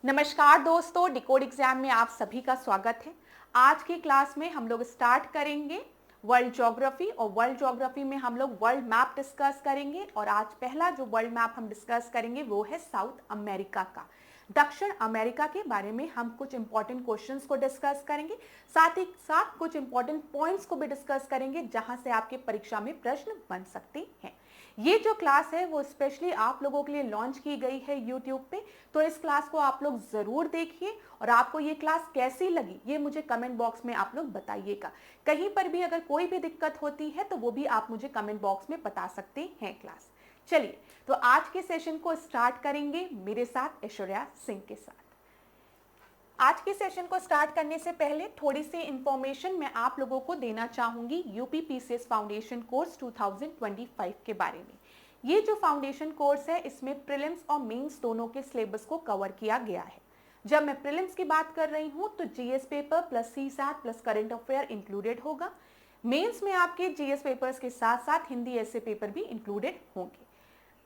नमस्कार दोस्तों, decode exam में आप सभी का स्वागत है। आज की क्लास में हम लोग स्टार्ट करेंगे वर्ल्ड ज्योग्राफी और वर्ल्ड ज्योग्राफी में हम लोग वर्ल्ड मैप डिस्कस करेंगे। और आज पहला जो वर्ल्ड मैप हम डिस्कस करेंगे वो है साउथ अमेरिका का। दक्षिण अमेरिका के बारे में हम कुछ इंपॉर्टेंट क्वेश्चंस को डिस्कस करेंगे, साथ ही साथ कुछ इंपॉर्टेंट पॉइंट्स को भी डिस्कस करेंगे जहां से आपके परीक्षा में प्रश्न बन सकते हैं। ये जो क्लास है वो स्पेशली आप लोगों के लिए लॉन्च की गई है यूट्यूब पे, तो इस क्लास को आप लोग जरूर देखिए और आपको ये क्लास कैसी लगी ये मुझे कमेंट बॉक्स में आप लोग बताइएगा। कहीं पर भी अगर कोई भी दिक्कत होती है तो वो भी आप मुझे कमेंट बॉक्स में बता सकते हैं क्लास। चलिए तो आज के सेशन को स्टार्ट करेंगे मेरे साथ ऐश्वर्या सिंह के साथ। आज के सेशन को स्टार्ट करने से पहले थोड़ी सी इंफॉर्मेशन मैं आप लोगों को देना चाहूंगी यूपी पीसीएस फाउंडेशन कोर्स 2025 के बारे में। ये जो फाउंडेशन कोर्स है इसमें प्रीलिम्स और मेंस दोनों के सिलेबस को कवर किया गया है। जब मैं प्रीलिम्स की बात कर रही हूँ तो GS paper plus CSAT plus current affair included होगा। मेंस में आपके जीएस पेपर्स के साथ साथ हिंदी ऐसे पेपर भी इंक्लूडेड होंगे।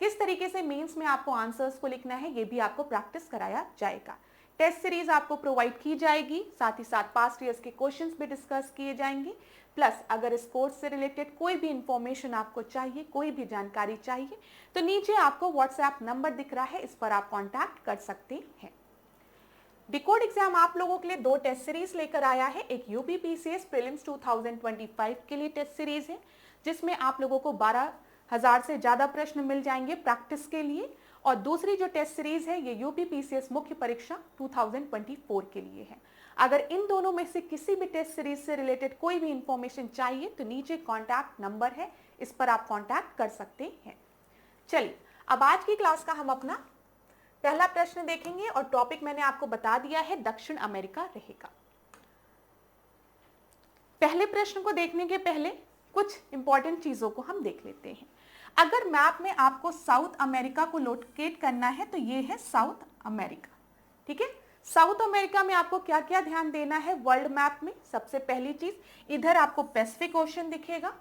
किस तरीके से मेंस में आपको आंसर्स को लिखना है ये भी आपको प्रैक्टिस कराया जाएगा। टेस्ट सीरीज आपको प्रोवाइड की जाएगी, साथ ही साथ पास्ट ईयर्स के क्वेश्चंस भी डिस्कस किए जाएंगे। प्लस अगर इस कोर्स से रिलेटेड कोई भी इंफॉर्मेशन आपको चाहिए, कोई भी जानकारी चाहिए तो नीचे आपको व्हाट्सएप नंबर दिख रहा है, इस पर आप कॉन्टैक्ट कर सकते हैं। डिकोड एग्जाम आप लोगों के लिए 2 टेस्ट सीरीज लेकर आया है। एक यूपी पीसीएस प्रीलिम्स 2025 के लिए टेस्ट सीरीज है जिसमें आप लोगों को 12,000 से ज्यादा प्रश्न मिल जाएंगे प्रैक्टिस के लिए, और दूसरी जो टेस्ट सीरीज है ये यूपी पीसीएस मुख्य परीक्षा 2024 के लिए है। अगर इन दोनों में से किसी भी टेस्ट सीरीज से रिलेटेड कोई भी इंफॉर्मेशन चाहिए तो नीचे कॉन्टैक्ट नंबर है, इस पर आप कॉन्टैक्ट कर सकते हैं। चलिए अब आज की क्लास का हम अपना पहला प्रश्न देखेंगे और टॉपिक मैंने आपको बता दिया है दक्षिण अमेरिका रहेगा। पहले प्रश्न को देखने के पहले कुछ इंपॉर्टेंट चीजों को हम देख लेते हैं। अगर मैप में आपको साउथ अमेरिका को लोकेट करना है तो ये है साउथ अमेरिका, ठीक है। साउथ अमेरिका में आपको क्या क्या ध्यान देना है वर्ल्ड मैप में? सबसे पहली चीज, इधर आपको पैसिफिक ओशन दिखेगा,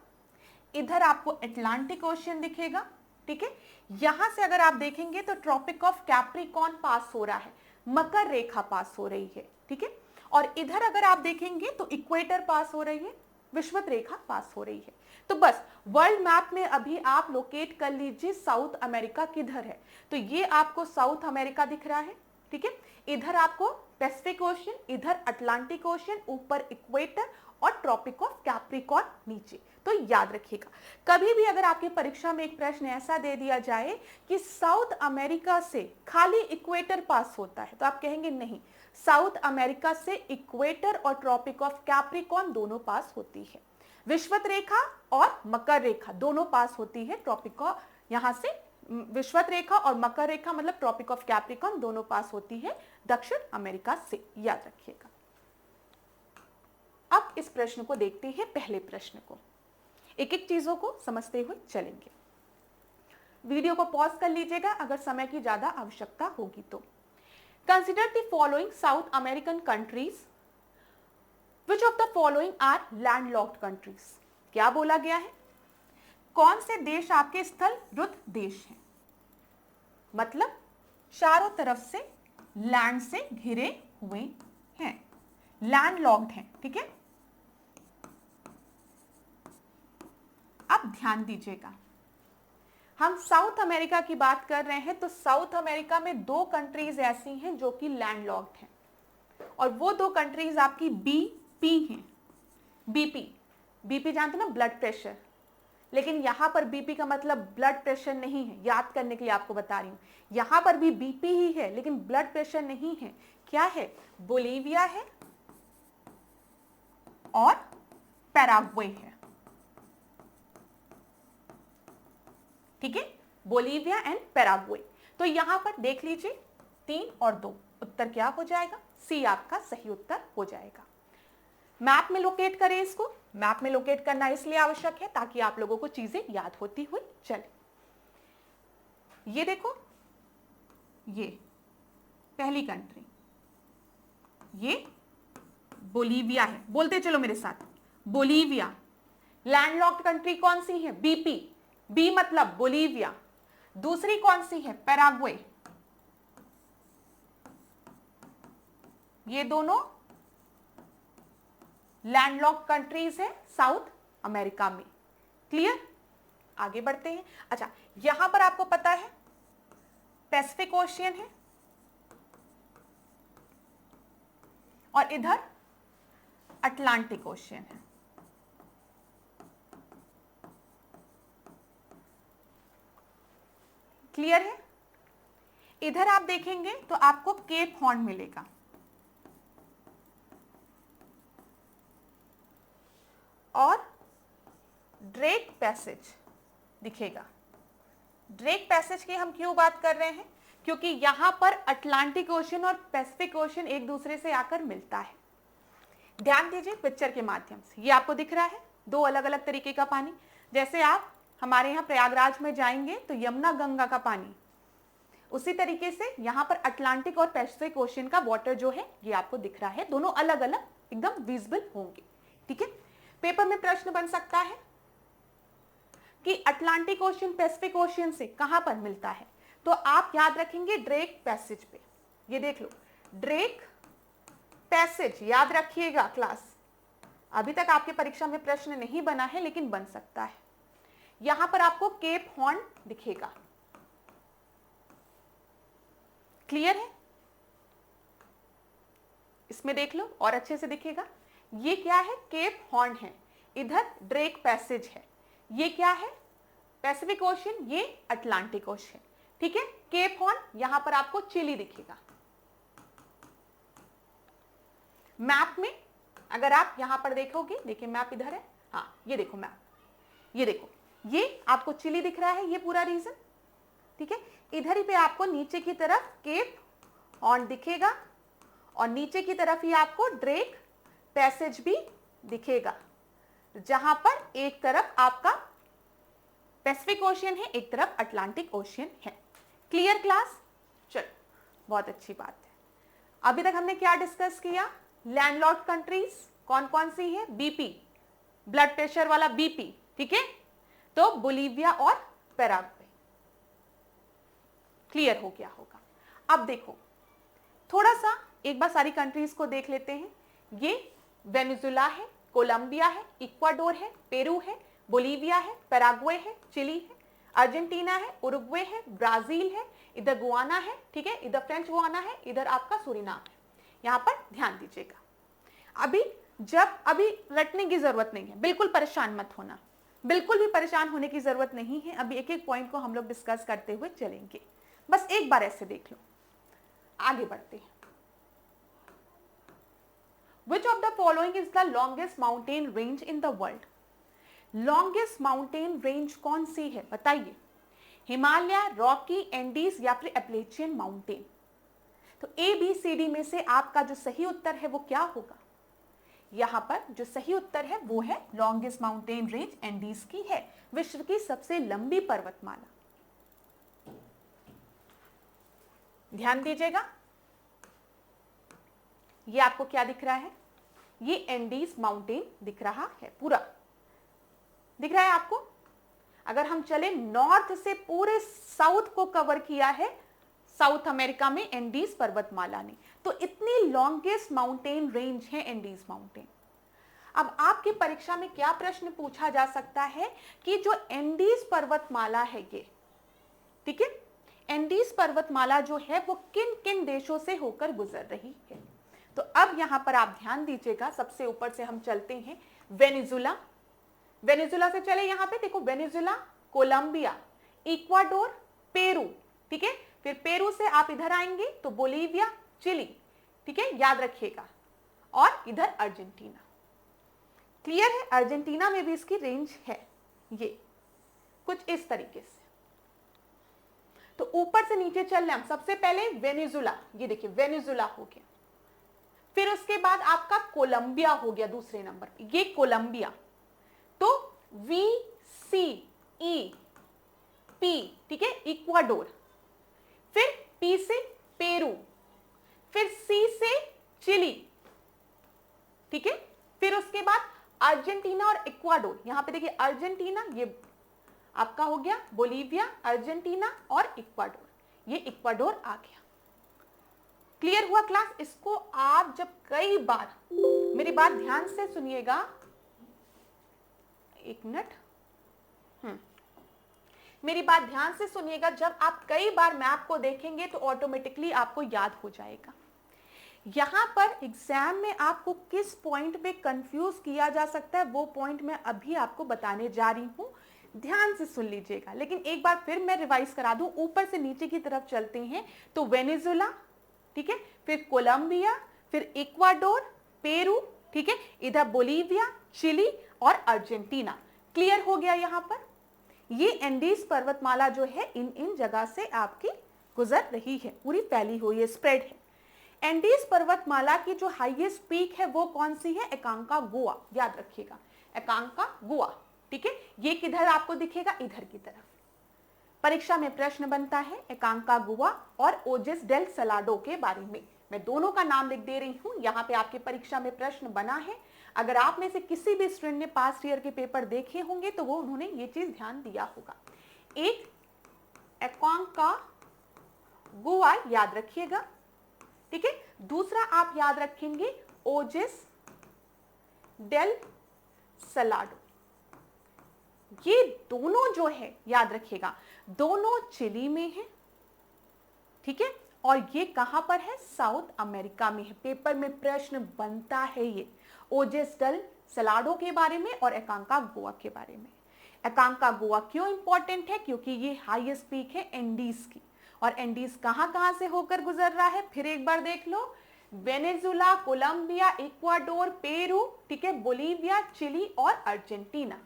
इधर आपको अटलांटिक ओशन दिखेगा, ठीक है। यहां से अगर आप देखेंगे तो ट्रॉपिक ऑफ कैप्रिकॉर्न पास हो रहा है, मकर रेखा पास हो रही है, ठीक है। और इधर अगर आप देखेंगे तो इक्वेटर पास हो रही है, विषुवत रेखा पास हो रही है। तो बस वर्ल्ड मैप में अभी आप लोकेट कर लीजिए साउथ अमेरिका किधर है। तो ये आपको साउथ अमेरिका दिख रहा है, ठीक है। इधर आपको पैसिफिक ओशन, इधर अटलांटिक ओशन, ऊपर इक्वेटर और ट्रॉपिक ऑफ कैप्रिकॉर्न नीचे। तो याद रखिएगा, कभी भी अगर आपकी परीक्षा में एक प्रश्न ऐसा दे दिया जाए कि साउथ अमेरिका से खाली इक्वेटर पास होता है तो आप कहेंगे नहीं, साउथ अमेरिका से इक्वेटर और ट्रॉपिक ऑफ कैप्रिकॉर्न दोनों पास होती है, विषुवत रेखा और मकर रेखा दोनों पास होती है। ट्रॉपिक ऑफ यहां से विषुवत रेखा और मकर रेखा मतलब ट्रॉपिक ऑफ कैप्रिकॉर्न दोनों पास होती है दक्षिण अमेरिका से, याद रखिएगा। अब इस प्रश्न को देखते हैं, पहले प्रश्न को एक एक चीजों को समझते हुए चलेंगे। वीडियो को पॉज कर लीजिएगा अगर समय की ज्यादा आवश्यकता होगी तो। Consider the following South American countries, which of the following are landlocked countries. क्या बोला गया है? कौन से देश आपके स्थल रुद्ध देश हैं, मतलब चारों तरफ से लैंड से घिरे हुए हैं, लैंडलॉक्ड हैं, ठीक है। अब ध्यान दीजिएगा, हम साउथ अमेरिका की बात कर रहे हैं तो साउथ अमेरिका में 2 कंट्रीज ऐसी हैं जो कि लैंडलॉक्ड हैं, और वो 2 कंट्रीज आपकी बीपी हैं। बीपी जानते ना, ब्लड प्रेशर, लेकिन यहां पर बीपी का मतलब ब्लड प्रेशर नहीं है, याद करने के लिए आपको बता रही हूं। यहां पर भी बीपी ही है लेकिन ब्लड प्रेशर नहीं है। क्या है? बोलीविया है और पैराग्वे है, ठीक है, बोलीविया एंड पैराग्वे। तो यहां पर देख लीजिए 3 और 2, उत्तर क्या हो जाएगा? सी आपका सही उत्तर हो जाएगा। मैप में लोकेट करें इसको। मैप में लोकेट करना इसलिए आवश्यक है ताकि आप लोगों को चीजें याद होती हुई चले। ये देखो, ये पहली कंट्री, ये बोलीविया है, बोलते चलो मेरे साथ, बोलीविया। लैंडलॉक्ड कंट्री कौन सी है? बीपी, बी मतलब बोलीविया। दूसरी कौन सी है? पैराग्वे, ये दोनों लैंडलॉक्ड कंट्रीज है साउथ अमेरिका में। क्लियर? आगे बढ़ते हैं। अच्छा, यहां पर आपको पता है पैसिफिक ओशियन है और इधर अटलांटिक ओशियन है। क्लियर है? इधर आप देखेंगे तो आपको केप हॉर्न मिलेगा और ड्रेक पैसेज दिखेगा। ड्रेक पैसेज की हम क्यों बात कर रहे हैं? क्योंकि यहां पर अटलांटिक ओशन और पैसिफिक ओशन एक दूसरे से आकर मिलता है। ध्यान दीजिए पिक्चर के माध्यम से, ये आपको दिख रहा है दो अलग अलग तरीके का पानी। जैसे आप हमारे यहाँ प्रयागराज में जाएंगे तो यमुना गंगा का पानी, उसी तरीके से यहां पर अटलांटिक और पैसिफिक ओशन का वाटर जो है ये आपको दिख रहा है। दोनों अलग अलग एकदम विजिबल होंगे। ठीक है? पेपर में प्रश्न बन सकता है कि अटलांटिक ओशन पैसिफिक ओशन से कहां पर मिलता है, तो आप याद रखेंगे ड्रेक पैसेज पे। ये देख लो, ड्रेक पैसेज याद रखिएगा क्लास। अभी तक आपके परीक्षा में प्रश्न नहीं बना है लेकिन बन सकता है। यहां पर आपको केप हॉर्न दिखेगा। क्लियर है? इसमें देख लो और अच्छे से दिखेगा। ये क्या है? केप हॉर्न है, इधर ड्रेक पैसेज है। ये क्या है? पैसिफिक ओशन, ये अटलांटिक ओशन। ठीक है? केप हॉर्न, यहां पर आपको चिली दिखेगा। मैप में अगर आप यहां पर देखोगे, देखिए मैप इधर है, हाँ ये देखो मैप, ये देखो, ये आपको चिली दिख रहा है, ये पूरा रीजन। ठीक है? इधर ही पे आपको नीचे की तरफ केप हॉर्न दिखेगा और नीचे की तरफ ही आपको ड्रेक पैसेज भी दिखेगा, जहां पर एक तरफ आपका पैसिफिक ओशियन है, एक तरफ अटलांटिक ओशियन है। Clear class? चलो, बहुत अच्छी बात है। अभी तक हमने क्या डिस्कस किया? लैंडलॉक्ड कंट्रीज कौन कौन सी है? बीपी, ब्लड प्रेशर वाला बीपी। ठीक है? तो बोलीविया और पैराग्वे। क्लियर हो गया होगा। अब देखो थोड़ा सा एक बार सारी कंट्रीज को देख लेते हैं। ये वेनेजुला है, कोलंबिया है, इक्वाडोर है, पेरू है, बोलीविया है, पैराग्वे है, चिली है, अर्जेंटीना है, उरुग्वे है, ब्राजील है, इधर गुआना है। ठीक है? इधर फ्रेंच गुआना है, इधर आपका सूरीनाम है। यहां पर ध्यान दीजिएगा। अभी रटने की जरूरत नहीं है, बिल्कुल परेशान मत होना, बिल्कुल भी परेशान होने की जरूरत नहीं है। अभी एक एक पॉइंट को हम लोग डिस्कस करते हुए चलेंगे। बस एक बार ऐसे देख लो। आगे बढ़ते हैं। Which of the following is the longest mountain range in the world? Longest mountain range कौन सी है बताइए? हिमालय, रॉकी, एंडीज या फिर एपलेचियन माउंटेन? तो ए बी सी डी में से आपका जो सही उत्तर है वो क्या होगा? यहां पर जो सही उत्तर है वो है लॉन्गेस्ट माउंटेन रेंज एंडीज की है, विश्व की सबसे लंबी पर्वतमाला। ध्यान दीजिएगा, ये आपको क्या दिख रहा है? ये एंडीज माउंटेन दिख रहा है, पूरा दिख रहा है आपको। अगर हम चले नॉर्थ से पूरे साउथ को कवर किया है साउथ अमेरिका में एंडीज पर्वतमाला ने, तो इतनी लॉन्गेस्ट माउंटेन रेंज है एंडीज माउंटेन। अब आपकी परीक्षा में क्या प्रश्न पूछा जा सकता है कि जो एंडीज पर्वतमाला है ये, ठीक है, एंडीज पर्वतमाला जो है वो किन किन देशों से होकर गुजर रही है? तो अब यहां पर आप ध्यान दीजिएगा, सबसे ऊपर से हम चलते हैं वेनेजुला। वेनेजुला से चले, यहां पे देखो वेनेजुला, कोलंबिया, इक्वाडोर, पेरू। ठीक है? फिर पेरू से आप इधर आएंगे तो बोलीविया, चिली। ठीक है? याद रखिएगा। और इधर अर्जेंटीना। क्लियर है? अर्जेंटीना में भी इसकी रेंज है, ये कुछ इस तरीके से। तो ऊपर से नीचे चल रहे हम। सबसे पहले वेनेजुला, ये देखिए वेनेजुला हो गया। फिर उसके बाद आपका कोलंबिया हो गया दूसरे नंबर पे, ये कोलंबिया। तो VCEP, ठीक है, इक्वाडोर। फिर P से पेरू, फिर C से चिली। ठीक है? फिर उसके बाद अर्जेंटीना और इक्वाडोर। यहां पे देखिए अर्जेंटीना, ये आपका हो गया बोलीविया, अर्जेंटीना और इक्वाडोर। ये इक्वाडोर आ गया। क्लियर हुआ क्लास? इसको आप जब कई बार, मेरी बात ध्यान से सुनिएगा, एक मिनट, मेरी बात ध्यान से सुनिएगा, जब आप कई बार मैप को देखेंगे तो ऑटोमेटिकली आपको याद हो जाएगा। यहां पर एग्जाम में आपको किस पॉइंट पे कंफ्यूज किया जा सकता है वो पॉइंट मैं अभी आपको बताने जा रही हूं, ध्यान से सुन लीजिएगा। लेकिन एक बार फिर मैं रिवाइज करा दूं, ऊपर से नीचे की तरफ चलते हैं तो वेनेजुला, ठीक है, फिर कोलंबिया, फिर इक्वाडोर, पेरू, ठीक है, इधर बोलीविया, चिली और अर्जेंटीना। क्लियर हो गया? यहां पर ये एंडीज पर्वतमाला जो है इन जगह से आपकी गुजर रही है, पूरी फैली हुई है, स्प्रेड है। एंडीज पर्वतमाला की जो हाईएस्ट पीक है वो कौन सी है? एकांकागुआ, याद रखिएगा, एकांकागुआ, ठीक है। ये किधर आपको दिखेगा? इधर की तरफ। परीक्षा में प्रश्न बनता है एकांकागुआ और ओजिस डेल सलाडो के बारे में। मैं दोनों का नाम लिख दे रही हूं, यहां पे आपके परीक्षा में प्रश्न बना है। अगर आप में से किसी भी स्टूडेंट ने पास्ट ईयर के पेपर देखे होंगे तो वो उन्होंने ये चीज ध्यान दिया होगा। एक एकांकागुआ याद रखिएगा, ठीक है। दूसरा आप याद रखेंगे ओजिस डेल सलाडो। ये दोनों जो है याद रखिएगा, दोनों चिली में है, ठीक है, और ये कहां पर है? साउथ अमेरिका में है। पेपर में प्रश्न बनता है ये ओजिस डेल सलाडो के बारे में और एकांकागुआ के बारे में। एकांकागुआ क्यों इंपॉर्टेंट है? क्योंकि ये हाईएस्ट पीक है एंडीज की, और एंडीज कहां से होकर गुजर रहा है? फिर एक बार देख लो, वेनेजुला, कोलंबिया, इक्वाडोर, पेरू, ठीक है, बोलीविया, चिली और अर्जेंटीना।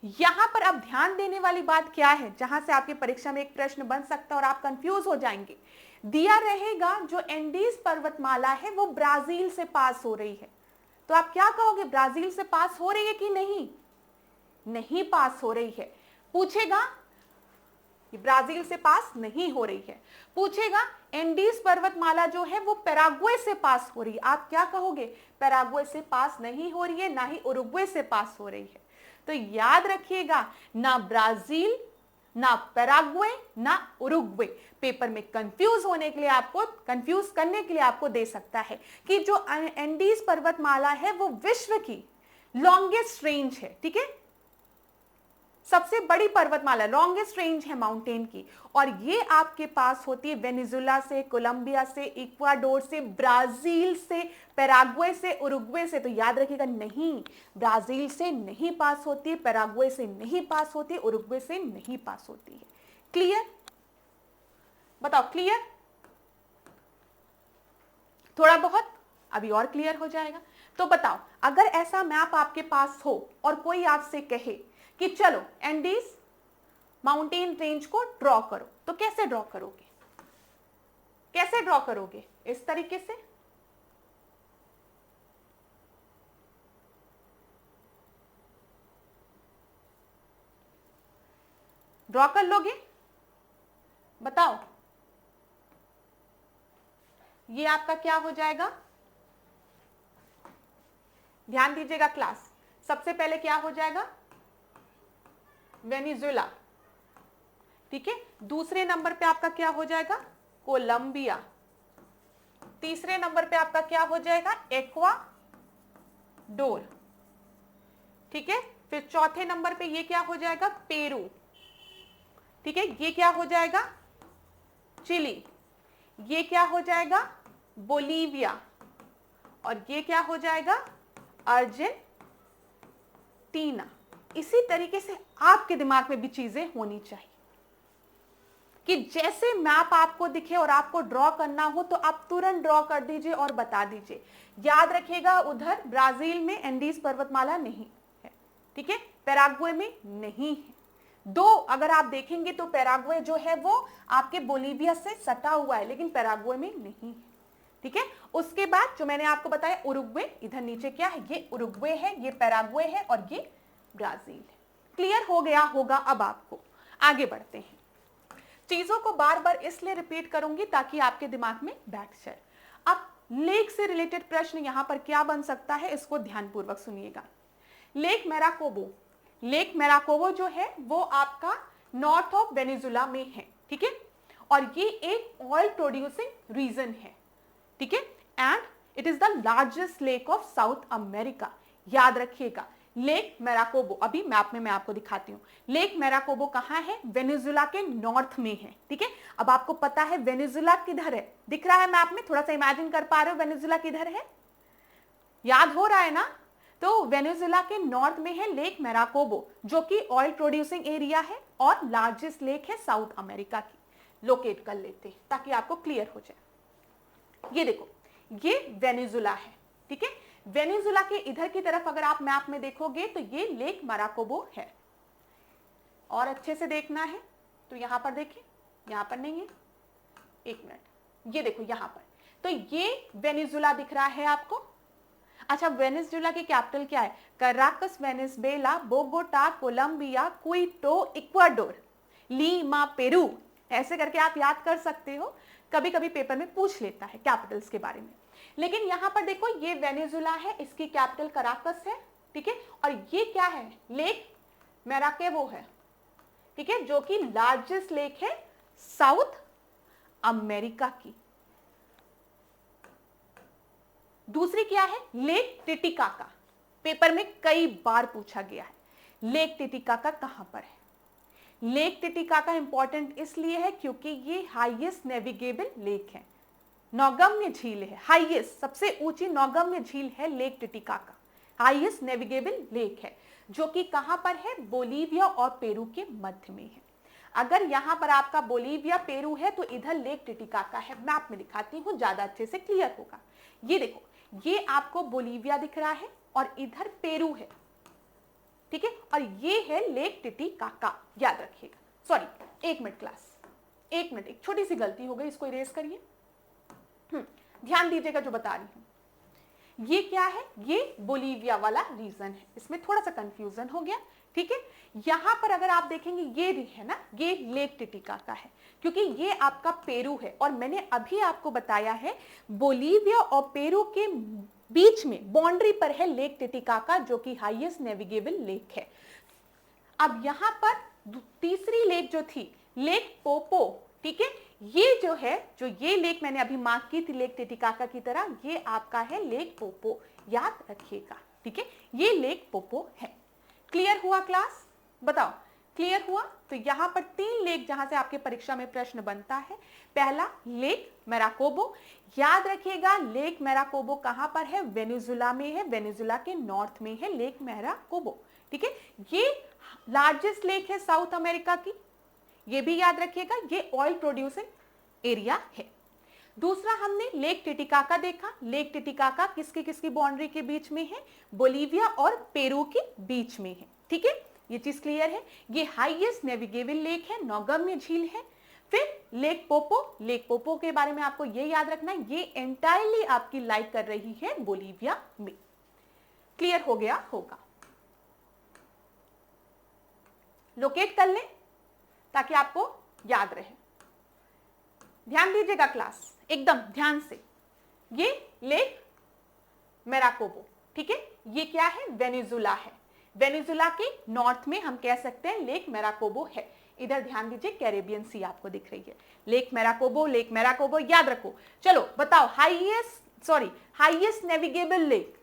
यहां पर अब ध्यान देने वाली बात क्या है, जहां से आपके परीक्षा में एक प्रश्न बन सकता है और आप कंफ्यूज हो जाएंगे। दिया रहेगा जो एंडीज पर्वतमाला है वो ब्राजील से पास हो रही है, तो आप क्या कहोगे? ब्राजील से पास हो रही है कि नहीं? नहीं पास हो रही है। पूछेगा ब्राजील से पास नहीं हो रही है। पूछेगा एंडीज पर्वतमाला जो है वो पैराग्वे से पास हो रही है, आप क्या कहोगे? पैराग्वे से पास नहीं हो रही है, ना ही उरुग्वे से पास हो रही है। तो याद रखिएगा, ना ब्राजील, ना पैराग्वे, ना उरुग्वे। पेपर में कंफ्यूज होने के लिए, आपको कंफ्यूज करने के लिए आपको दे सकता है कि जो एंडीज पर्वतमाला है वो विश्व की लॉन्गेस्ट रेंज है, ठीक है, सबसे बड़ी पर्वतमाला, लॉन्गेस्ट रेंज है माउंटेन की, और ये आपके पास होती है वेनेजुला से, कोलंबिया से, इक्वाडोर से, ब्राजील से, पैराग्वे से, उरुग्वे से। तो याद रखिएगा, नहीं, ब्राजील से नहीं पास होती है, पैराग्वे से नहीं पास होती है, उरुग्वे से नहीं पास होती है। क्लियर? बताओ क्लियर? थोड़ा बहुत अभी और क्लियर हो जाएगा। तो बताओ, अगर ऐसा मैप आपके पास हो और कोई आपसे कहे कि चलो एंडीज माउंटेन रेंज को ड्रॉ करो, तो कैसे ड्रॉ करोगे? कैसे ड्रॉ करोगे? इस तरीके से, ड्रॉ कर लोगे? बताओ, ये आपका क्या हो जाएगा? ध्यान दीजिएगा क्लास, सबसे पहले क्या हो जाएगा? वेनेजुला, ठीक है। दूसरे नंबर पे आपका क्या हो जाएगा? कोलंबिया। तीसरे नंबर पे आपका क्या हो जाएगा? इक्वाडोर, ठीक है। फिर चौथे नंबर पे ये क्या हो जाएगा? पेरू, ठीक है। ये क्या हो जाएगा? चिली। ये क्या हो जाएगा? बोलीविया। और ये क्या हो जाएगा? अर्जेंटीना। इसी तरीके से आपके दिमाग में भी चीजें होनी चाहिए कि जैसे मैप आपको दिखे और आपको ड्रॉ करना हो तो आप तुरंत ड्रॉ कर दीजिए और बता दीजिए। याद रखिएगा, उधर ब्राजील में एंडीज पर्वतमाला नहीं है, ठीक है, पैराग्वे में नहीं है। दो अगर आप देखेंगे तो पैराग्वे जो है वो आपके बोलीविया से सटा हुआ है, लेकिन पैराग्वे में नहीं है, ठीक है। उसके बाद जो मैंने आपको बताया उरुग्वे, इधर नीचे क्या है? ये उरुग्वे है, ये पैराग्वे है और ये ब्राजील है। क्लियर हो गया होगा? अब आपको आगे बढ़ते हैं। चीजों को बार बार इसलिए रिपीट करूंगी ताकि आपके दिमाग में बैठ जाए। अब लेक से रिलेटेड प्रश्न यहां पर क्या बन सकता है, इसको ध्यानपूर्वक सुनिएगा। लेक मैराकोबो, लेक मैराकोबो जो है वो आपका नॉर्थ ऑफ वेनेजुला में है, ठीक है, और ये एक ऑयल प्रोड्यूसिंग रीजन है। ठीक है, and it is the largest lake of South America. याद रखिएगा, लेक मैराकोबो, अभी मैप में मैं आपको दिखाती हूँ। लेक मैराकोबो कहाँ है? वेनेजुला के नॉर्थ में है। ठीक है, अब आपको पता है वेनेजुला किधर है, दिख रहा है मैप में, थोड़ा सा इमेजिन कर पा रहे हो वेनेजुला किधर है, याद हो रहा है ना? तो वेनेजुला के नॉर्थ में है लेक मैराकोबो, जो कि ऑयल प्रोड्यूसिंग एरिया है और लार्जेस्ट लेक है साउथ अमेरिका की। लोकेट कर लेते हैं ताकि आपको क्लियर हो जाए। ये देखो, ये वेनेजुला है। ठीक है, वेनेजुला के इधर की तरफ अगर आप मैप में देखोगे तो ये लेक मैराकोबो है। और अच्छे से देखना है तो यहां पर देखिए, यहां पर नहीं है, एक मिनट, ये देखो यहां पर, तो ये वेनेजुला दिख रहा है आपको। अच्छा, वेनेजुला की कैपिटल क्या है? Caracas, Venezuela, Bogota, Colombia, Quito, Ecuador, Lima, Peru. ऐसे करके आप याद कर सकते हो, कभी कभी पेपर में पूछ लेता है कैपिटल्स के बारे में। लेकिन यहां पर देखो, ये वेनेजुला है, इसकी कैपिटल कराकस है। ठीक है, और ये क्या है? लेक मैराकोबो है। ठीक है, जो कि लार्जेस्ट लेक है साउथ अमेरिका की। दूसरी क्या है? Lake Titicaca. पेपर में कई बार पूछा गया है, लेक टिटिकाका कहां पर है? लेक टिटिकाका इंपॉर्टेंट इसलिए है क्योंकि ये हाईएस्ट नेविगेबल लेक है, नौगम्य झील है। हाईएस्ट, सबसे ऊंची नौगम्य झील है lake Titicaca, highest navigable lake है, जो कि कहां पर है? बोलीविया और पेरू के मध्य में है। अगर यहां पर आपका बोलीविया पेरू है तो इधर लेक टिटिकाका है। मैप में दिखाती हूं, ज्यादा अच्छे से क्लियर होगा। ये देखो, ये आपको बोलीविया दिख रहा है और इधर पेरू है। ठीक है, और ये है लेक टिटिकाका, याद रखिएगा। सॉरी, एक मिनट क्लास, एक मिनट, एक छोटी सी गलती हो गई, इसको इरेज करिए। ध्यान दीजिएगा जो बता रही हूं। ये क्या है? ये बोलीविया वाला रीजन है, इसमें थोड़ा सा कंफ्यूजन हो गया। ठीक है, यहां पर अगर आप देखेंगे ये है ना, ये लेक टिटिकाका है, क्योंकि ये आपका पेरू है। और मैंने अभी आपको बताया है, बोलीविया और पेरू के बीच में बाउंड्री पर है लेक टिटिकाका, जो कि हाईएस्ट नेविगेबल लेक है। अब यहां पर तीसरी लेक जो थी, लेक पोपो। ठीक है, ये जो है, जो ये लेक मैंने अभी मार्क की थी लेक टिटिकाका की तरह, ये आपका है लेक पोपो, याद रखिएगा। ठीक है, ये लेक पोपो है। क्लियर हुआ क्लास? बताओ, क्लियर हुआ? तो यहां पर 3 लेक जहां से आपके परीक्षा में प्रश्न बनता है। पहला लेक मैराकोबो, याद रखिएगा, लेक मैराकोबो कहां पर है? वेनेजुला में है, वेनेजुला के नॉर्थ में है लेक मैराकोबो। ठीक है, ये लार्जेस्ट लेक है साउथ अमेरिका की, ये भी याद रखिएगा, ये ऑयल प्रोड्यूसिंग एरिया है। दूसरा हमने लेक टिटिकाका देखा। लेक टिटिकाका किसकी किसकी बाउंड्री के बीच में है? बोलीविया और पेरू के बीच में है। ठीक है, ये चीज क्लियर है। ये हाईएस्ट नेविगेबल लेक है, नौगम्य झील है। फिर लेक पोपो, लेक पोपो के बारे में आपको ये याद रखना है, ये एंटायरली आपकी लाई कर रही है बोलीविया में। क्लियर हो गया होगा? लोकेट कर लें ताकि आपको याद रहे। ध्यान दीजिएगा क्लास, एकदम ध्यान से। ये लेक मैराकोबो, ठीक है, ये क्या है? वेनेजुला है। वेनेजुला के नॉर्थ में हम कह सकते हैं लेक मैराकोबो है। इधर ध्यान दीजिए, कैरेबियन सी आपको दिख रही है। लेक मैराकोबो, लेक मैराकोबो याद रखो। चलो बताओ, हाईएस्ट नेविगेबल लेक,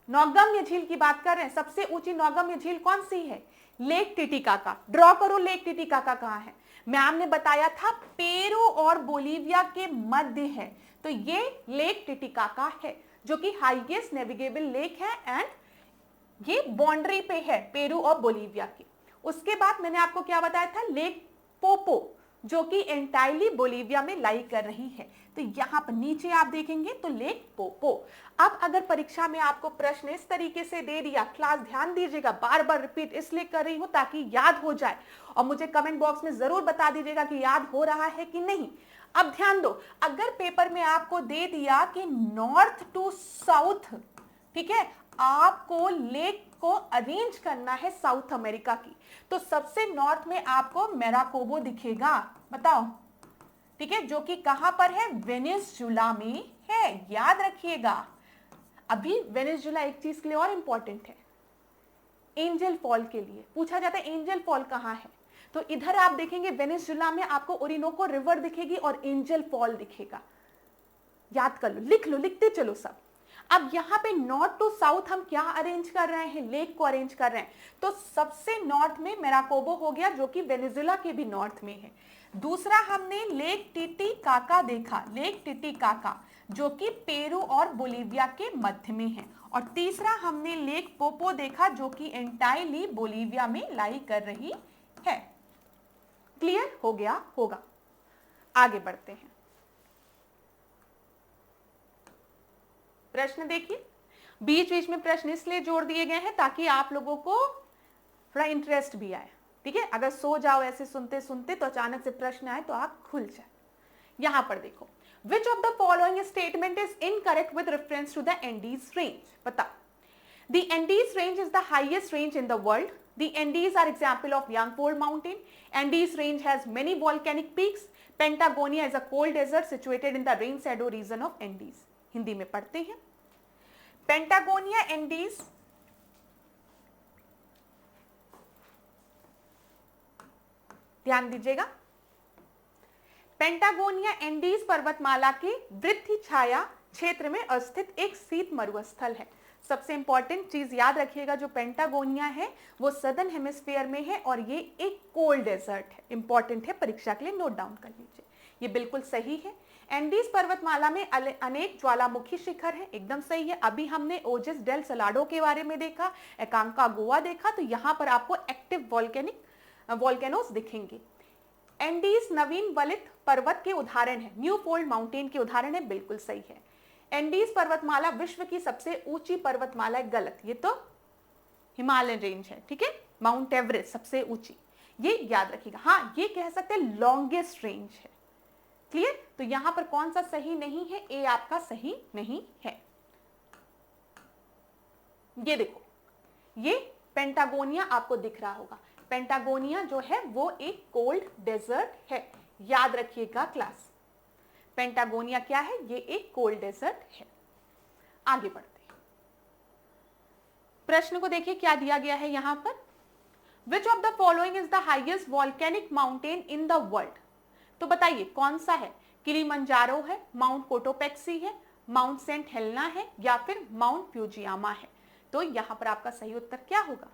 नौगम्य झील की बात कर रहे हैं। सबसे ऊंची नौगम्य झील कौन सी है? Lake Titicaca. ड्रॉ करो, लेक टिटिकाका कहां है? मैम ने बताया था पेरू और बोलीविया के मध्य है, तो ये लेक टिटिकाका है, जो कि हाईएस्ट नेविगेबल लेक है एंड ये बाउंड्री पे है पेरू और बोलीविया की। उसके बाद मैंने आपको क्या बताया था? लेक पोपो, जो कि एंटायरली बोलीविया में लाई कर रही है। तो यहां पर नीचे आप देखेंगे तो लेक पोपो। अब अगर परीक्षा में आपको प्रश्न इस तरीके से दे दिया, क्लास ध्यान दीजिएगा, बार बार रिपीट इसलिए कर रही हूं ताकि याद हो जाए, और मुझे कमेंट बॉक्स में जरूर बता दीजिएगा कि याद हो रहा है कि नहीं। अब ध्यान दो, अगर पेपर में आपको दे दिया कि नॉर्थ टू साउथ, ठीक है, आपको लेक को अरेंज करना है साउथ अमेरिका की, तो सबसे नॉर्थ में आपको मैराकोबो दिखेगा। बताओ, ठीक है, जो कि कहां पर है? वेनेजुला में है, याद रखिएगा। अभी वेनेजुला एक चीज के लिए और इंपॉर्टेंट है, एंजल फॉल के लिए पूछा जाता है एंजल फॉल कहां है, तो इधर आप देखेंगे वेनेजुला में आपको ओरिनोको रिवर दिखेगी और एंजल फॉल दिखेगा। याद कर लो, लिख लो, लिखते चलो सब। अब यहाँ पे नॉर्थ टू साउथ हम क्या अरेंज कर रहे हैं, लेक को अरेंज कर रहे हैं। तो सबसे नॉर्थ में मेराकोबो हो गया, जो कि वेनेजुला के भी नॉर्थ में है। दूसरा हमने लेक टिटिकाका देखा, लेक टिटिकाका जो कि पेरू और बोलीविया के मध्य में है। और तीसरा हमने लेक पोपो देखा, जो कि एंटायरली बोलीविया में लाई कर रही है। क्लियर हो गया होगा। आगे बढ़ते हैं। प्रश्न देखिए, बीच बीच में प्रश्न इसलिए जोड़ दिए गए हैं ताकि आप लोगों को थोड़ा इंटरेस्ट भी आए। ठीक है, अगर सो जाओ ऐसे सुनते सुनते तो अचानक से प्रश्न आए तो आप खुल जाए। यहां पर देखो, which of the following statement is incorrect with reference to the Andes range? बताओ। The Andes range is the highest range in the world. The Andes are example of young-fold mountain. Andes range has many volcanic peaks. Patagonia is a cold desert situated in the rain shadow region of Andes. Hindi में पढ़ते हैं। पेंटागोनिया Andes ध्यान दीजिएगा, पेंटागोनिया Andes पर्वतमाला के वृत्ति छाया क्षेत्र में स्थित एक शीत मरुस्थल है। सबसे इंपॉर्टेंट चीज याद रखिएगा, जो पेंटागोनिया है वो सदर्न हेमिस्फीयर में है और ये एक कोल्ड डेजर्ट है। इंपॉर्टेंट है, परीक्षा के लिए नोट डाउन कर लीजिए। ये बिल्कुल सही है। एंडीज पर्वतमाला में अनेक ज्वालामुखी शिखर हैं, एकदम सही है। अभी हमने ओजिस डेल सलाडो के बारे में देखा, एकांकागुआ देखा, तो यहाँ पर आपको एक्टिव वॉल्केनोस दिखेंगे। एंडीज नवीन वलित पर्वत के उदाहरण है, न्यू फोल्ड माउंटेन के उदाहरण है, बिल्कुल सही है। एंडीज पर्वतमाला विश्व की सबसे ऊंची पर्वतमाला है, गलत, ये तो हिमालयन रेंज है। ठीक है, माउंट एवरेस्ट सबसे ऊंची, ये याद रखिएगा। हाँ, ये कह सकते हैं लॉन्गेस्ट रेंज है। क्लियर, तो यहां पर कौन सा सही नहीं है, ए आपका सही नहीं है। ये देखो, ये पेंटागोनिया आपको दिख रहा होगा। पेंटागोनिया जो है वो एक कोल्ड डेजर्ट है, याद रखिएगा क्लास। पेंटागोनिया क्या है, ये एक कोल्ड डेजर्ट है। आगे बढ़ते हैं, प्रश्न को देखिए क्या दिया गया है यहां पर। विच of the following is the highest volcanic mountain in the world? तो बताइए कौन सा है, किलिमंजारो है, माउंट कोटोपेक्सी है, माउंट सेंट हेलेना है, या फिर माउंट फ्यूजियामा है? तो यहां पर आपका सही उत्तर क्या होगा?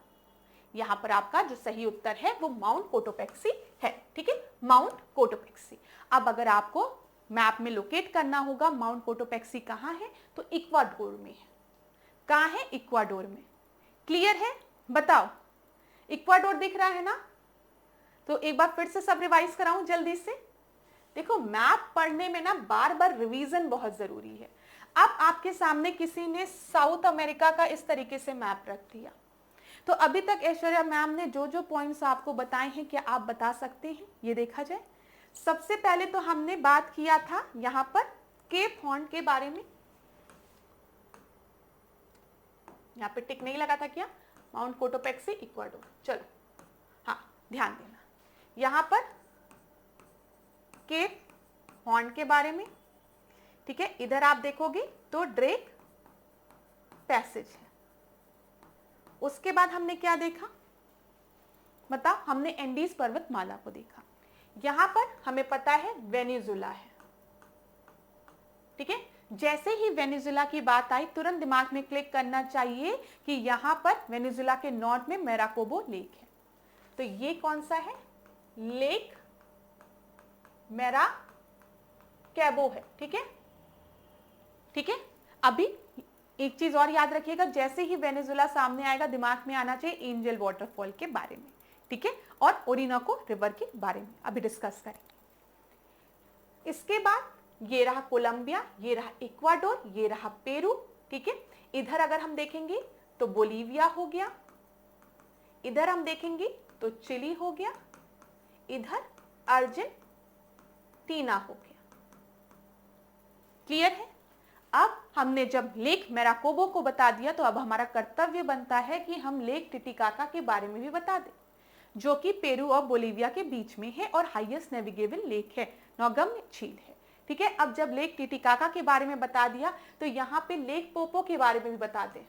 यहां पर आपका जो सही उत्तर है वो माउंट कोटोपेक्सी है। ठीक है, माउंट कोटोपेक्सी। अब अगर आपको मैप में लोकेट करना होगा माउंट कोटोपेक्सी कहां है, तो इक्वाडोर में है। कहां है? इक्वाडोर में। क्लियर है, बताओ। इक्वाडोर दिख रहा है ना? तो एक बार फिर से सब रिवाइज कराऊं जल्दी से। देखो, मैप पढ़ने में ना बार बार रिवीजन बहुत जरूरी है। अब आपके सामने किसी ने साउथ अमेरिका का इस तरीके से मैप रख दिया, तो अभी तक ऐश्वर्या मैम ने जो जो पॉइंट्स आपको बताए हैं, क्या आप बता सकते हैं? ये देखा जाए। सबसे पहले तो हमने बात किया था यहां पर केप हॉर्न के बारे में। यहां पे टिक नहीं लगा था क्या? Mount Cotopaxi, Ecuador. चलो, हाँ ध्यान देना, यहां पर केप हॉर्न के बारे में। ठीक है, इधर आप देखोगे तो ड्रेक पैसेज है। उसके बाद हमने क्या देखा, बताओ? हमने एंडीज पर्वतमाला को देखा। यहां पर हमें पता है वेनेजुला है। ठीक है, जैसे ही वेनेजुला की बात आई तुरंत दिमाग में क्लिक करना चाहिए कि यहां पर वेनेजुला के नॉर्थ में मेराकोबो लेक है। तो ये कौन सा है? लेक मेराकेबो है। ठीक है, ठीक है। अभी एक चीज और याद रखिएगा, जैसे ही वेनेजुला सामने आएगा दिमाग में आना चाहिए एंजल वाटरफॉल के बारे में। ठीक है, और ओरिनोको रिवर के बारे में अभी डिस्कस करेंगे। इसके बाद ये रहा कोलंबिया, ये रहा इक्वाडोर, ये रहा पेरू। ठीक है, इधर अगर हम देखेंगे तो बोलीविया हो गया, इधर हम देखेंगे तो चिली हो गया, इधर अर्जेंटीना हो गया। क्लियर है? अब हमने जब लेक मेराकोबो को बता दिया तो अब हमारा कर्तव्य बनता है कि हम लेक टिटिकाका के बारे में भी बता दें, जो कि पेरू और बोलीविया के बीच में है और हाईएस्ट नेविगेबल लेक है, नौगम्य झील है। ठीक है, अब जब लेक टिटिकाका के बारे में बता दिया तो यहाँ पे लेक पोपो के बारे में भी बता दें।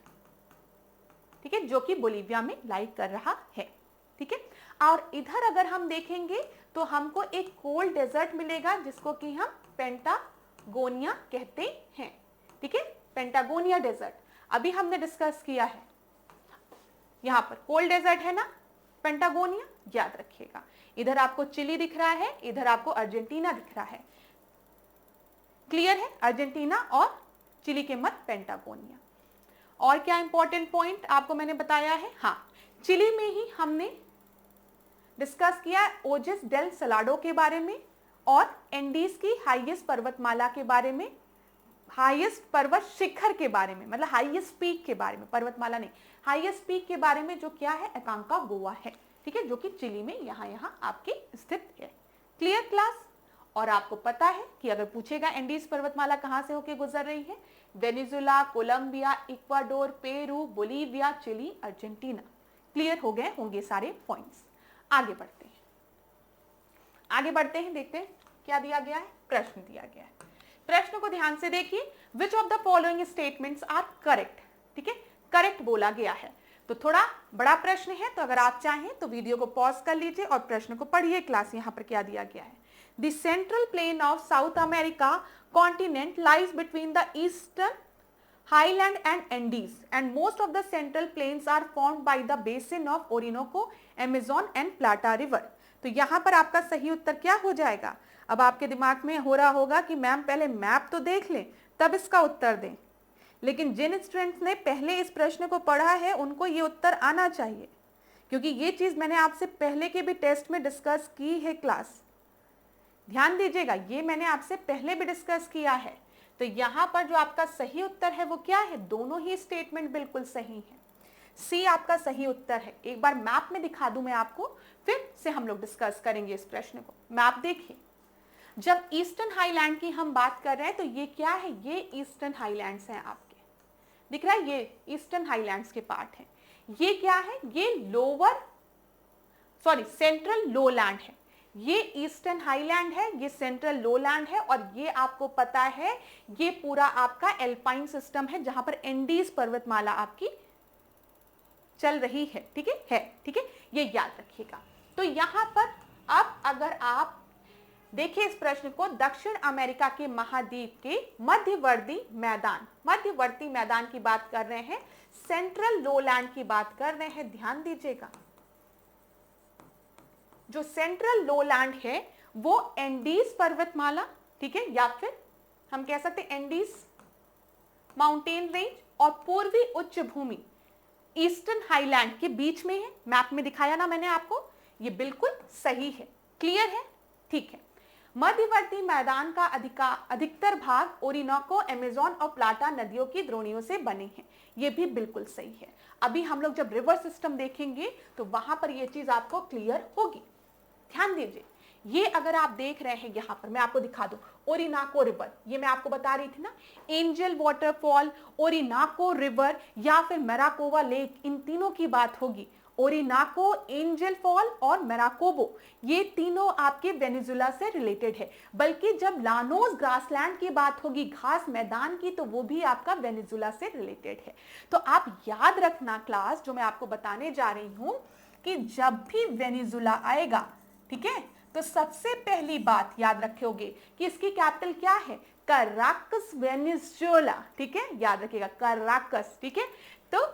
ठीक है, जो कि बोलीविया में लाई कर रहा है। ठीक है, और इधर अगर हम देखेंगे तो हमको एक कोल्ड डेजर्ट मिलेगा जिसको कि हम पेंटागोनिया पेंटागोनिया कहते हैं। ठीक है, पेंटागोनिया डेजर्ट अभी हमने डिस्कस किया है। यहां पर कोल्ड डेजर्ट है ना पेंटागोनिया, याद रखिएगा। इधर आपको चिली दिख रहा है, इधर आपको अर्जेंटीना दिख रहा है। क्लियर है, अर्जेंटीना और चिली के मध्य पेंटागोनिया। और क्या इंपॉर्टेंट पॉइंट आपको मैंने बताया है, हाँ, चिली में ही हमने डिस्कस किया ओजिस डेल सलाडो के बारे में और एंडीज की हाईएस्ट पर्वतमाला के बारे में, हाईएस्ट पर्वत शिखर के बारे में, मतलब हाईएस्ट पीक के बारे में, पर्वतमाला नहीं, हाईएस्ट पीक के बारे में, जो क्या है अकांकागुआ है। ठीक है, जो कि चिली में यहाँ आपकी स्थित है। Clear class. और आपको पता है कि अगर पूछेगा एंडीज पर्वतमाला कहां से होकर गुजर रही है, Venezuela, Colombia, Ecuador, Peru, Bolivia, Chile, Argentina. Clear हो गए होंगे सारे पॉइंट्स। आगे बढ़ते हैं, देखते हैं क्या दिया गया है। प्रश्न दिया गया है, प्रश्न को ध्यान से देखिए। Which of the following statements are correct. ठीक है, करेक्ट बोला गया है, तो थोड़ा बड़ा प्रश्न है, तो अगर आप चाहें तो वीडियो को पॉज कर लीजिए और प्रश्न को पढ़िए। क्लास यहां पर क्या दिया गया है। The central plain of South America continent lies between the eastern Highland and Andes, and most of the central plains are formed by the basin of Orinoco, Amazon and Plata River। तो यहाँ पर आपका सही उत्तर क्या हो जाएगा। अब आपके दिमाग में हो रहा होगा कि मैम पहले मैप तो देख लें तब इसका उत्तर दें, लेकिन जिन स्टूडेंट्स ने पहले इस प्रश्न को पढ़ा है उनको ये उत्तर आना चाहिए, क्योंकि ये चीज मैंने आपसे पहले के भी टेस्ट में डिस्कस की है। क्लास ध्यान दीजिएगा, ये मैंने आपसे पहले भी डिस्कस किया है। तो यहां पर जो आपका सही उत्तर है वो क्या है, दोनों ही स्टेटमेंट बिल्कुल सही है। सी आपका सही उत्तर है। एक बार मैप में दिखा दूं मैं आपको, फिर से हम लोग डिस्कस करेंगे इस प्रश्न को। मैप देखिए, जब ईस्टर्न हाईलैंड की हम बात कर रहे हैं तो ये क्या है, ये ईस्टर्न हाईलैंड्स हैं आपके, दिख रहा है, ये ईस्टर्न हाईलैंड्स के पार्ट हैं। ये क्या है, ये सेंट्रल लोलैंड है। ये ईस्टर्न हाईलैंड है, ये सेंट्रल लोलैंड है, और ये आपको पता है ये पूरा आपका एल्पाइन सिस्टम है जहां पर एंडीज पर्वतमाला आपकी चल रही है। ठीक है, ठीक है, ये याद रखिएगा। तो यहां पर अब अगर आप देखिए इस प्रश्न को, दक्षिण अमेरिका के महाद्वीप के मध्यवर्ती मैदान की बात कर रहे हैं, सेंट्रल लोलैंड की बात कर रहे हैं। ध्यान दीजिएगा, जो सेंट्रल लोलैंड है वो एंडीज पर्वतमाला, ठीक है, या फिर हम कह सकते हैं एंडीज माउंटेन रेंज और पूर्वी उच्च भूमि ईस्टर्न हाईलैंड के बीच में है। मैप में दिखाया ना मैंने आपको, ये बिल्कुल सही है। क्लियर है, ठीक है। मध्यवर्ती मैदान का अधिकतर भाग ओरिनोको, अमेज़न और प्लाटा नदियों की द्रोणियों से बने हैं, ये भी बिल्कुल सही है। अभी हम लोग जब रिवर सिस्टम देखेंगे तो वहां पर ये चीज आपको क्लियर होगी। ध्यान दीजिए, ये अगर आप देख रहे हैं यहां पर मैं आपको दिखा दूं, ओरिनाको रिवर, ये मैं आपको बता रही थी ना, एंजल वाटरफॉल, ओरिनाको रिवर या फिर मेराकोवा लेक, इन तीनों की बात होगी। ओरिनाको, एंजल फॉल और मेराकोबो, ये तीनों आपके वेनेजुला से रिलेटेड है। बल्कि जब लानोस ग्रासलैंड की बात होगी, घास मैदान की, तो वो भी आपका वेनेजुला से रिलेटेड है। तो आप याद रखना क्लास, जो मैं आपको बताने जा रही हूं कि जब भी वेनेजुला आएगा, ठीक है, तो सबसे पहली बात याद रखोगे कि इसकी कैपिटल क्या है, कराकस, वेनेजुला। ठीक है, याद रखिएगा कराकस। ठीक है, तो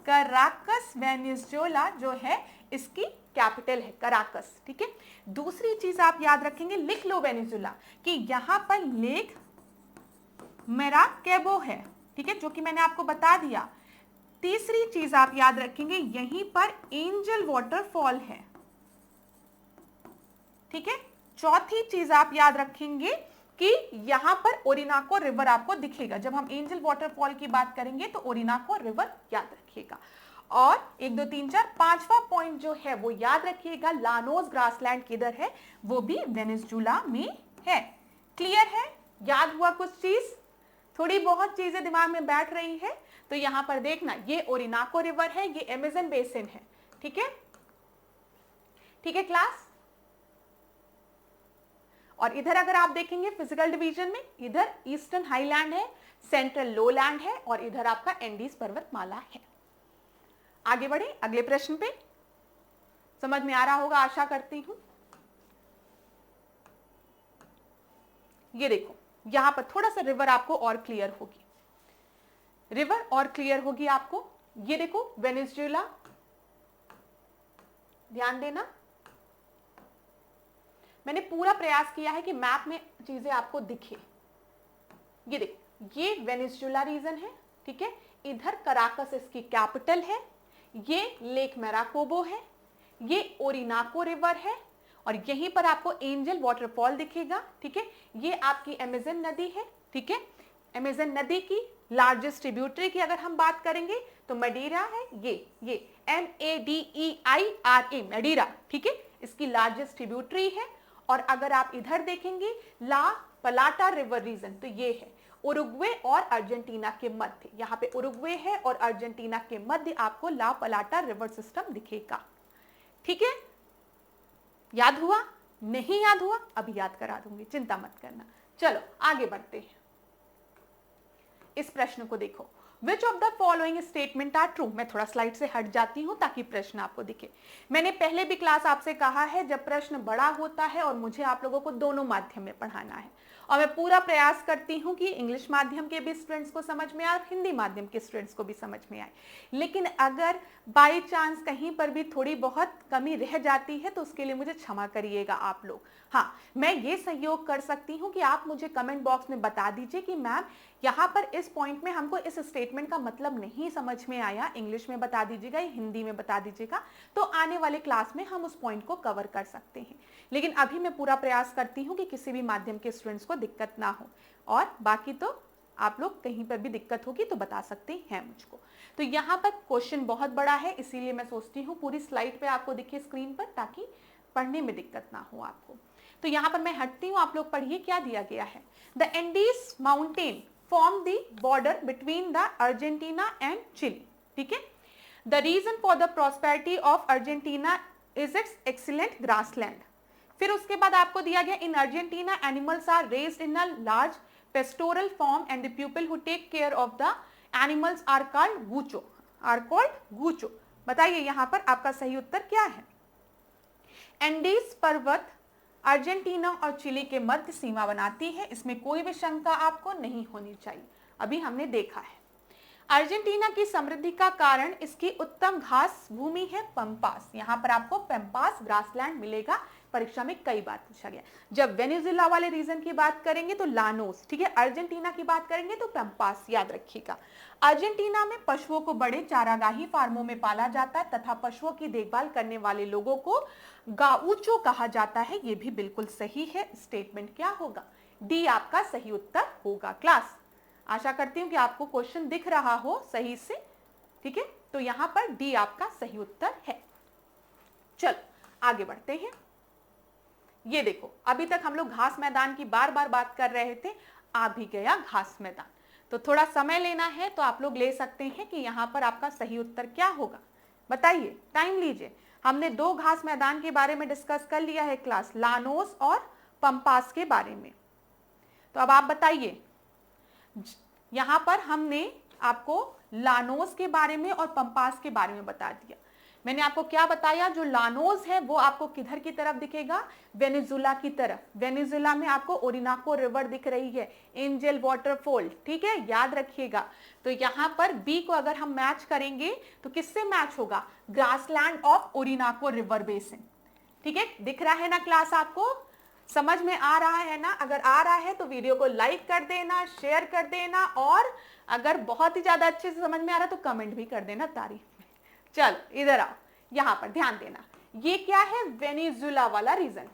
कराकस वेनेजुला जो है इसकी कैपिटल है, कराकस। ठीक है, दूसरी चीज आप याद रखेंगे, लिख लो वेनेजुला, कि यहां पर लेक मेराकेबो है, ठीक है, जो कि मैंने आपको बता दिया। तीसरी चीज आप याद रखेंगे, यहीं पर एंजल वाटरफॉल है। ठीक है, चौथी चीज आप याद रखेंगे कि यहां पर ओरिनाको रिवर आपको दिखेगा। जब हम एंजल वाटरफॉल की बात करेंगे तो ओरिनाको रिवर याद रखिएगा। और 1 2 3 4 पांचवा पॉइंट जो है वो याद रखिएगा, लानोस ग्रासलैंड किधर है, वो भी वेनेजुला में है। क्लियर है, याद हुआ कुछ चीज, थोड़ी बहुत चीजें दिमाग में बैठ रही है। तो यहां पर देखना, ये ओरिनाको रिवर है, ये अमेज़न बेसिन है। ठीक है, ठीक है क्लास। और इधर अगर आप देखेंगे फिजिकल डिवीजन में, इधर ईस्टर्न हाईलैंड है, सेंट्रल लोलैंड है और इधर आपका एंडीज पर्वतमाला है। आगे बढ़े अगले प्रश्न पे, समझ में आ रहा होगा आशा करती हूं। ये देखो, यहां पर थोड़ा सा रिवर आपको और क्लियर होगी, रिवर और क्लियर होगी आपको। ये देखो वेनेजुएला, ध्यान देना, मैंने पूरा प्रयास किया है कि मैप में चीजें आपको दिखे। ये देखो, ये वेनेजुएला रीजन है, ठीक है, इधर कराकस इसकी कैपिटल है, ये लेक मैराकोबो है, ये ओरिनाको रिवर है, और यहीं पर आपको एंजल वाटरफॉल दिखेगा, ठीक है। ये आपकी अमेजन नदी है, ठीक है। अमेजन नदी की लार्जेस्ट ट्रिब्यूटरी की अगर हम बात करेंगे तो मडीरा है, ये MADEIRA मडीरा, ठीक है, इसकी लार्जेस्ट ट्रिब्यूटरी है। और अगर आप इधर देखेंगे ला पलाटा रिवर रीजन, तो ये है उरुग्वे और अर्जेंटीना के मध्य, यहाँ पे उरुग्वे है और अर्जेंटीना के मध्य आपको ला पलाटा रिवर सिस्टम दिखेगा, ठीक है। याद हुआ? नहीं याद हुआ? अभी याद करा दूंगी, चिंता मत करना। चलो आगे बढ़ते हैं। इस प्रश्न को देखो, Which of the following statement are true? मैं थोड़ा स्लाइड से हट जाती हूं ताकि प्रश्न आपको दिखे। मैंने पहले भी क्लास आपसे कहा है, जब प्रश्न बड़ा होता है और मुझे आप लोगों को दोनों माध्यम में पढ़ाना है, और मैं पूरा प्रयास करती हूं कि इंग्लिश माध्यम के भी स्टूडेंट्स को समझ में आए और हिंदी माध्यम के स्टूडेंट्स को भी समझ में आए। लेकिन अगर बाई चांस कहीं पर भी थोड़ी बहुत कमी रह जाती है तो उसके लिए मुझे क्षमा करिएगा आप लोग। हाँ, मैं ये सहयोग कर सकती हूँ कि आप मुझे कमेंट बॉक्स में बता दीजिए कि मैम यहाँ पर इस पॉइंट में हमको इस स्टेटमेंट का मतलब नहीं समझ में आया, इंग्लिश में बता दीजिएगा या हिंदी में बता दीजिएगा, तो आने वाले क्लास में हम उस पॉइंट को कवर कर सकते हैं। लेकिन अभी मैं पूरा प्रयास करती हूँ कि किसी भी माध्यम के स्टूडेंट्स को दिक्कत ना हो, और बाकी तो आप लोग कहीं पर भी दिक्कत होगी तो बता सकते हैं मुझको। तो यहाँ पर क्वेश्चन बहुत बड़ा है, इसीलिए मैं सोचती हूँ पूरी स्लाइड पे आपको दिखे स्क्रीन पर, ताकि पढ़ने में दिक्कत ना हो आपको। तो यहाँ पर मैं हटती हूँ, आप लोग पढ़िए क्या दिया गया है। The Andes mountain form the border between the Argentina and Chile, ठीक है। The reason for the prosperity of Argentina is its excellent grassland। फिर उसके बाद आपको दिया गया in Argentina animals are raised in a large pastoral farm and the people who take care of the animals are called gaucho। बताइए यहाँ पर आपका सही उत्तर क्या है। एंडीज पर्वत अर्जेंटीना और चिली के मध्य सीमा बनाती है, इसमें कोई भी शंका आपको नहीं होनी चाहिए, अभी हमने देखा है। अर्जेंटीना की समृद्धि का कारण इसकी उत्तम घास भूमि है पंपास। यहाँ पर आपको पंपास ग्रासलैंड मिलेगा, परीक्षा में कई बार पूछा गया। जब वेनेजुएला वाले रीजन की बात करेंगे तो लानोस, ठीक है। अर्जेंटीना की बात करेंगे तो पंपास, याद रखिएगा। अर्जेंटीना में पशुओं को बड़े चारागाही फार्मों में पाला जाता है तथा पशुओं की देखभाल करने वाले लोगों को गाउचो कहा जाता है। ये भी बिल्कुल सही है। स्टेटमेंट क्या होगा? डी आपका सही उत्तर होगा। क्लास, आशा करती हूं कि आपको क्वेश्चन दिख रहा हो सही से, ठीक है। तो यहां पर डी आपका सही उत्तर है। चलो आगे बढ़ते हैं। ये देखो, अभी तक हम लोग घास मैदान की बार बार बात कर रहे थे, आ भी गया घास मैदान। तो थोड़ा समय लेना है तो आप लोग ले सकते हैं कि यहां पर आपका सही उत्तर क्या होगा, बताइए, टाइम लीजिए। हमने दो घास मैदान के बारे में डिस्कस कर लिया है क्लास, लानोस और पंपास के बारे में। तो अब आप बताइए, यहां पर हमने आपको लानोस के बारे में और पंपास के बारे में बता दिया। मैंने आपको क्या बताया, जो लानोस है वो आपको किधर की तरफ दिखेगा? वेनेजुएला की तरफ। वेनेजुएला में आपको ओरिनाको रिवर दिख रही है, एंजल वाटरफॉल, ठीक है, याद रखिएगा। तो यहां पर बी को अगर हम मैच करेंगे तो किससे मैच होगा? ग्रासलैंड ऑफ ओरिनाको रिवर बेसिन, ठीक है। दिख रहा है ना क्लास, आपको समझ में आ रहा है ना? अगर आ रहा है तो वीडियो को लाइक कर देना, शेयर कर देना, और अगर बहुत ही ज्यादा अच्छे से समझ में आ रहा है तो कमेंट भी कर देना तारीफ में। चलो इधर आओ, यहां पर ध्यान देना। ये क्या है? वेनेजुएला वाला रीजन।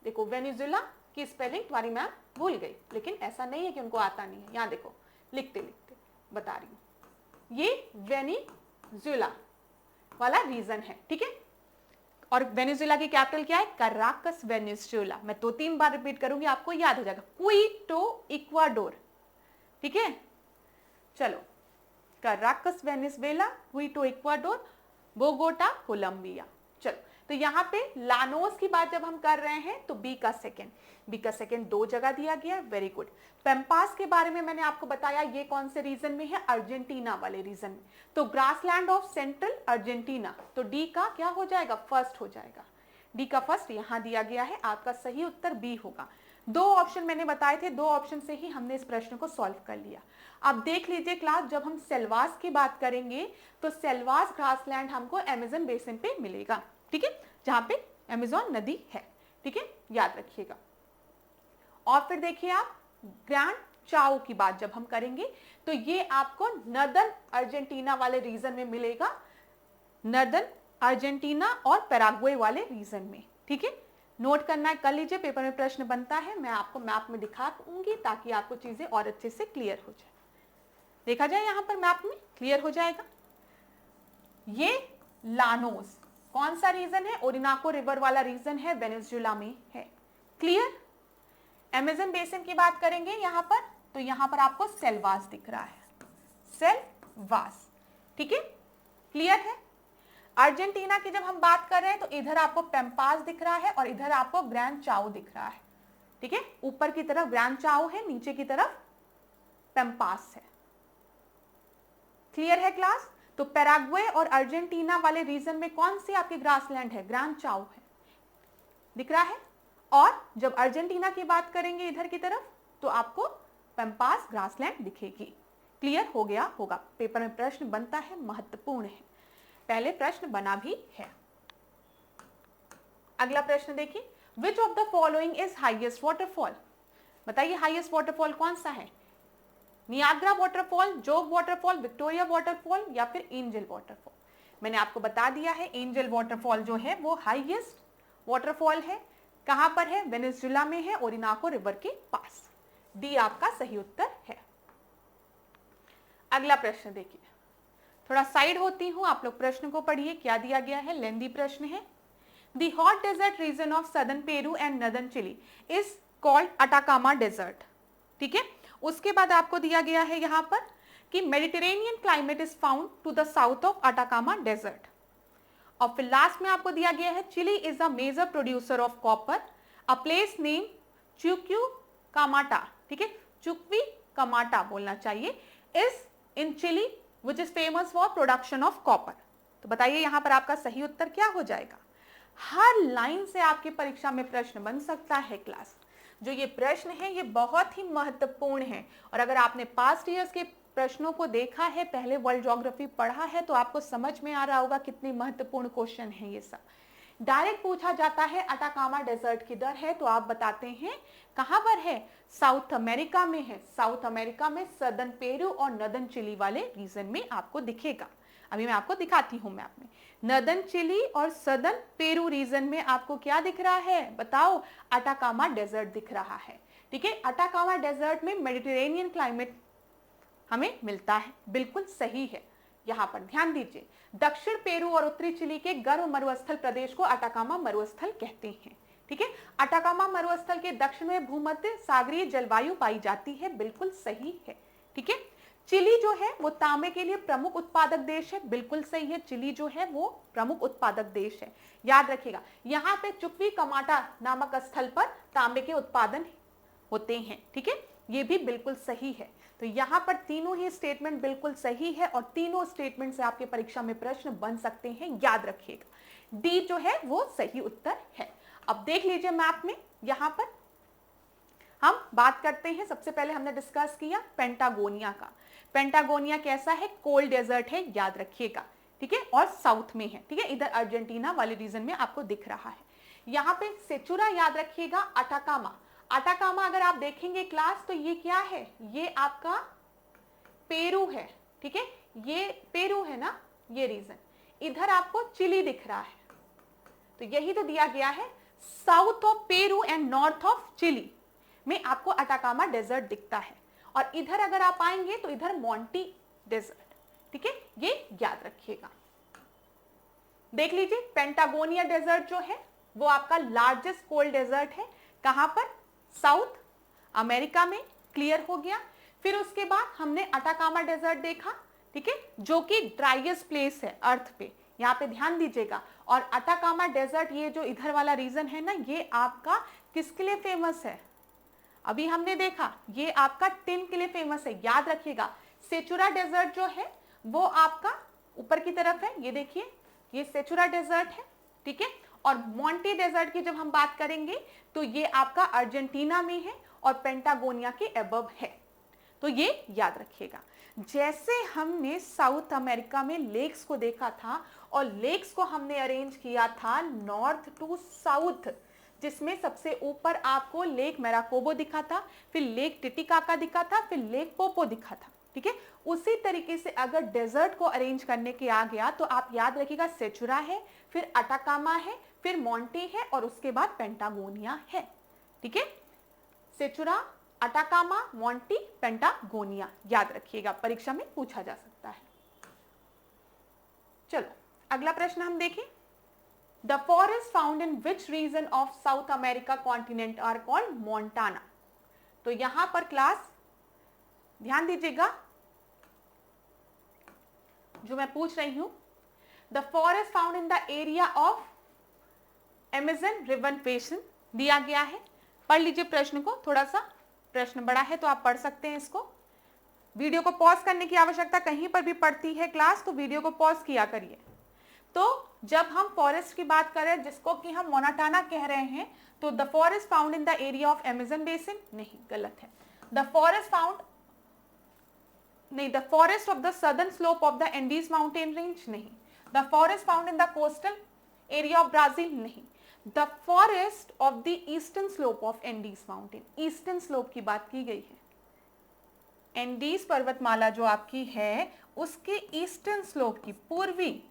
देखो, वेनेजुएला की स्पेलिंग तुम्हारी मैम भूल गई, लेकिन ऐसा नहीं है कि उनको आता नहीं है। यहां देखो, लिखते लिखते बता रही हूं, ये वेनेजुएला वाला रीजन है, ठीक है। और वेनेजुएला की कैपिटल क्या है? Caracas Venezuela. मैं 2-3 बार रिपीट करूंगी, आपको याद हो जाएगा। क्विटो इक्वाडोर, ठीक है। चलो, Caracas Venezuela, Quito Ecuador, Bogota Colombia. चलो, तो यहाँ पे लानोस की बात जब हम कर रहे हैं तो बी का सेकेंड 2 जगह दिया गया, वेरी गुड। पेम्पास के बारे में मैंने आपको बताया, ये कौन से रीजन में है? अर्जेंटीना वाले रीजन में। तो ग्रासलैंड ऑफ सेंट्रल अर्जेंटीना, तो डी का क्या हो जाएगा? फर्स्ट हो जाएगा। डी का फर्स्ट यहां दिया गया है, आपका सही उत्तर बी होगा। दो ऑप्शन मैंने बताए थे, दो ऑप्शन से ही हमने इस प्रश्न को सॉल्व कर लिया। अब देख लीजिए क्लास, जब हम सेल्वास की बात करेंगे तो सेल्वास ग्रासलैंड हमको अमेज़न बेसिन पे मिलेगा, ठीक है, जहां पे अमेज़न नदी है, ठीक है, याद रखिएगा। और फिर देखिए आप ग्रैंड चाओ की बात जब हम करेंगे तो ये आपको नर्दर्न अर्जेंटीना वाले रीजन में मिलेगा, नर्दर्न अर्जेंटीना और पैराग्वे वाले रीजन में, ठीक है, नोट करना है, कर लीजिए, पेपर में प्रश्न बनता है, मैं आपको मैप में दिखाऊंगी ताकि आपको चीजें और अच्छे से क्लियर हो जाए। देखा जाए यहां पर मैप में क्लियर हो जाएगा। ये लानोस कौन सा रीजन है? ओरिनाको रिवर वाला रीजन है, वेनेजुएला में है, क्लियर। अमेज़न बेसिन की बात करेंगे यहां पर, तो यहां पर आपको सेल्वास दिख रहा है, सेल्वास, ठीक है, क्लियर है। अर्जेंटीना की जब हम बात कर रहे हैं तो इधर आपको पेम्पास दिख रहा है और इधर आपको ग्रैंड चाओ दिख रहा है, ठीक है, ऊपर की तरफ ग्रैंड चाओ है, नीचे की तरफ पेम्पास है, क्लियर है क्लास। तो पैराग्वे और अर्जेंटीना वाले रीजन में कौन सी आपकी ग्रासलैंड है? ग्रैंड चाओ है, दिख रहा है। और जब अर्जेंटीना की बात करेंगे इधर की तरफ तो आपको पेम्पास ग्रासलैंड दिखेगी, क्लियर हो गया होगा। पेपर में प्रश्न बनता है, महत्वपूर्ण है, पहले प्रश्न बना भी है। अगला प्रश्न देखिए, which of the following is highest waterfall? बताइए हाईएस्ट वाटरफॉल कौन सा है? नियाग्रा वाटरफॉल, जोग वाटरफॉल, विक्टोरिया वाटरफॉल या फिर एंजल वाटरफॉल? मैंने आपको बता दिया है, एंजल वाटरफॉल जो है वो हाईएस्ट वाटरफॉल है। कहां पर है? वेनेजुएला में है, ओरिनाको रिवर के पास। डी आपका सही उत्तर है। अगला प्रश्न देखिए, थोड़ा साइड होती हूं, आप लोग प्रश्न को पढ़िए, क्या दिया गया है, लेंदी प्रश्न है। The hot desert region of southern Peru and northern Chile is called Atacama desert, ठीक है। उसके बाद आपको दिया गया है यहां पर कि Mediterranean climate is found to the south of Atacama desert. और फिर लास्ट में आपको दिया गया है Chile is a major producer of copper, a place name Chuquicamata, ठीक है, चुक्वी कमाटा बोलना चाहिए, is in Chile which is famous for production of copper. तो बताइए यहां पर आपका सही उत्तर क्या हो जाएगा? हर लाइन से आपकी परीक्षा में प्रश्न बन सकता है क्लास। जो ये प्रश्न है ये बहुत ही महत्वपूर्ण है, और अगर आपने पास्ट ईयर्स के प्रश्नों को देखा है, पहले वर्ल्ड ज्योग्राफी पढ़ा है, तो आपको समझ में आ रहा होगा कितने महत्वपूर्ण क्वेश्चन है ये सब। डायरेक्ट पूछा जाता है अटाकामा डेजर्ट किधर है, तो आप बताते हैं कहां पर है? साउथ अमेरिका में है, साउथ अमेरिका में सदर्न पेरू और नॉर्दर्न चिली वाले रीजन में आपको दिखेगा। अभी मैं आपको दिखाती हूं मैप में, नॉर्दर्न चिली और सदर्न पेरू रीजन में आपको क्या दिख रहा है बताओ? अटाकामा डेजर्ट दिख रहा है, ठीक है। अटाकामा डेजर्ट में मेडिटेरेनियन क्लाइमेट हमें मिलता है, बिल्कुल सही है। यहां पर ध्यान दीजिए, दक्षिण पेरू और उत्तरी चिली के गर्म मरुस्थल प्रदेश को अटाकामा मरुस्थल कहते हैं, ठीक है। अटाकामा मरुस्थल के दक्षिण में भूमध्य सागरीय जलवायु पाई जाती है, बिल्कुल सही है, ठीक है। चिली जो है वो तांबे के लिए प्रमुख उत्पादक देश है, बिल्कुल सही है, चिली जो है वो प्रमुख उत्पादक देश है, याद रखिएगा। यहाँ पे चुक्वी कमाटा नामक स्थल पर तांबे के उत्पादन होते हैं, ठीक है, ये भी बिल्कुल सही है। तो यहाँ पर तीनों ही स्टेटमेंट बिल्कुल सही है और तीनों स्टेटमेंट से आपके परीक्षा में प्रश्न बन सकते हैं, याद रखिएगा। डी जो है वो सही उत्तर है। अब देख लीजिए मैप में, यहाँ पर हम बात करते हैं, सबसे पहले हमने डिस्कस किया पेंटागोनिया का। पेंटागोनिया कैसा है? कोल्ड डेजर्ट है, याद रखिएगा, ठीक है, और साउथ में है, ठीक है, इधर अर्जेंटीना वाले रीजन में आपको दिख रहा है। यहाँ पे सेचुरा याद रखिएगा, अटाकामा, अटाकामा अगर आप देखेंगे क्लास तो ये क्या है? ये आपका पेरू है, ठीक है, ये पेरू है ना, ये रीजन। इधर आपको चिली दिख रहा है, तो यही तो दिया गया है, south of Peru and north of Chile में आपको अटाकामा डेजर्ट दिखता है। और इधर अगर आप आएंगे तो इधर मोंटी डेजर्ट, ठीक है, ये याद रखिएगा। देख लीजिए पेंटागोनिया डेजर्ट जो है वो आपका लार्जेस्ट कोल्ड डेजर्ट है, कहां पर? साउथ अमेरिका में, क्लियर हो गया। फिर उसके बाद हमने अटाकामा डेजर्ट देखा, ठीक है, जो कि ड्राइएस्ट प्लेस है अर्थ पे, यहाँ पे ध्यान दीजिएगा। और अटाकामा डेजर्ट ये जो इधर वाला रीजन है ना, ये आपका किसके लिए फेमस है? अभी हमने देखा, ये आपका टिन के लिए फेमस है, याद रखिएगा। सेचुरा डेजर्ट जो है वो आपका ऊपर की तरफ है, ये देखिए, ये सेचुरा डेजर्ट है, ठीक है। और मोंटी डेजर्ट की जब हम बात करेंगे तो ये आपका अर्जेंटीना में है और पेंटागोनिया के अबव है, तो ये याद रखिएगा। जैसे हमने साउथ अमेरिका में लेक्स को देखा था और लेक्स को हमने अरेंज किया था नॉर्थ टू साउथ, जिसमें सबसे ऊपर आपको लेक मैराकोबो दिखा था, फिर लेक टिटिकाका दिखा था, फिर लेक पोपो दिखा था, ठीक है। उसी तरीके से अगर डेजर्ट को अरेंज करने के आ गया तो आप याद रखिएगा सेचुरा है, फिर अटाकामा है, फिर मोंटी है और उसके बाद पेंटागोनिया है, ठीक है। सेचुरा, अटाकामा, मोंटी, पेंटागोनिया याद रखिएगा, परीक्षा में पूछा जा सकता है। चलो अगला प्रश्न हम देखें। The forest found in which region of South America continent are called Montana. तो यहां पर क्लास ध्यान दीजिएगा, जो मैं पूछ रही हूं, the forest found in the area of Amazon river basin दिया गया है। पढ़ लीजिए प्रश्न को, थोड़ा सा प्रश्न बड़ा है तो आप पढ़ सकते हैं इसको। वीडियो को पॉज करने की आवश्यकता कहीं पर भी पड़ती है क्लास तो वीडियो को पॉज किया करिए। तो जब हम फॉरेस्ट की बात करें जिसको कि हम मोनाटाना कह रहे हैं, तो the forest found in the area of Amazon basin, नहीं गलत है। द फॉरेस्ट फाउंड नहीं, the forest of the southern slope of the Andes mountain range, नहीं। The forest found in the coastal area of Brazil, नहीं। The forest of the eastern slope of Andes mountain, eastern slope की बात की गई है। Andes पर्वतमाला जो आपकी है उसके ईस्टर्न स्लोप की पूर्वी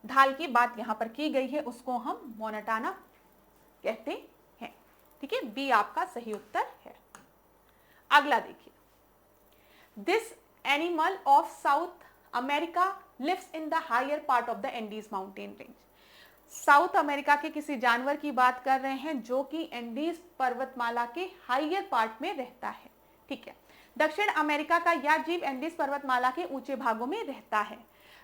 ढाल की बात यहां पर की गई है, उसको हम मोनाटाना कहते हैं, ठीक है। बी आपका सही उत्तर है। अगला देखिए, this animal of South America lives in the higher part of the Andes mountain range. South America के किसी जानवर की बात कर रहे हैं जो कि एंडीज पर्वतमाला के हायर पार्ट में रहता है, ठीक है। दक्षिण अमेरिका का यह जीव एंडीज पर्वतमाला के ऊंचे भागों में रहता है।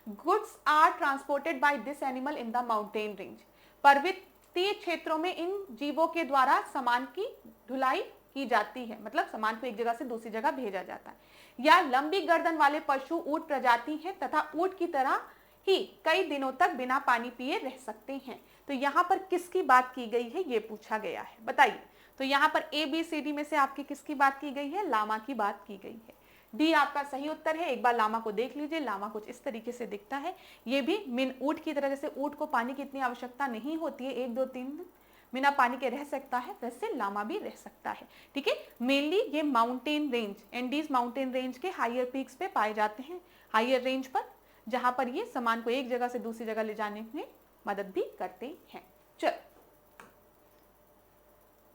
Goods are transported by this animal in the mountain range. पर्वतीय क्षेत्रों में इन जीवों के द्वारा सामान की ढुलाई की जाती है, मतलब सामान को एक जगह से दूसरी जगह भेजा जाता है। यह लंबी गर्दन वाले पशु ऊंट प्रजाति है तथा ऊंट की तरह ही कई दिनों तक बिना पानी पिए रह सकते हैं। तो यहाँ पर किसकी बात की गई है ये पूछा गया है, बताइए। तो यहाँ पर ए बी सी डी में से आपकी किसकी बात की गई है? लामा की बात की गई है। डी आपका सही उत्तर है। एक बार लामा को देख लीजिए, लामा कुछ इस तरीके से दिखता है। ये भी मिन ऊंट की तरह, जैसे ऊंट को पानी की इतनी आवश्यकता नहीं होती है, 1 2 3 दिन बिना पानी के रह सकता है, वैसे लामा भी रह सकता है, ठीक है। मेनली ये mountain range, Andes mountain range के हायर पीक्स पे पाए जाते हैं, हायर रेंज पर, जहां पर ये सामान को एक जगह से दूसरी जगह ले जाने में मदद भी करते हैं। चलो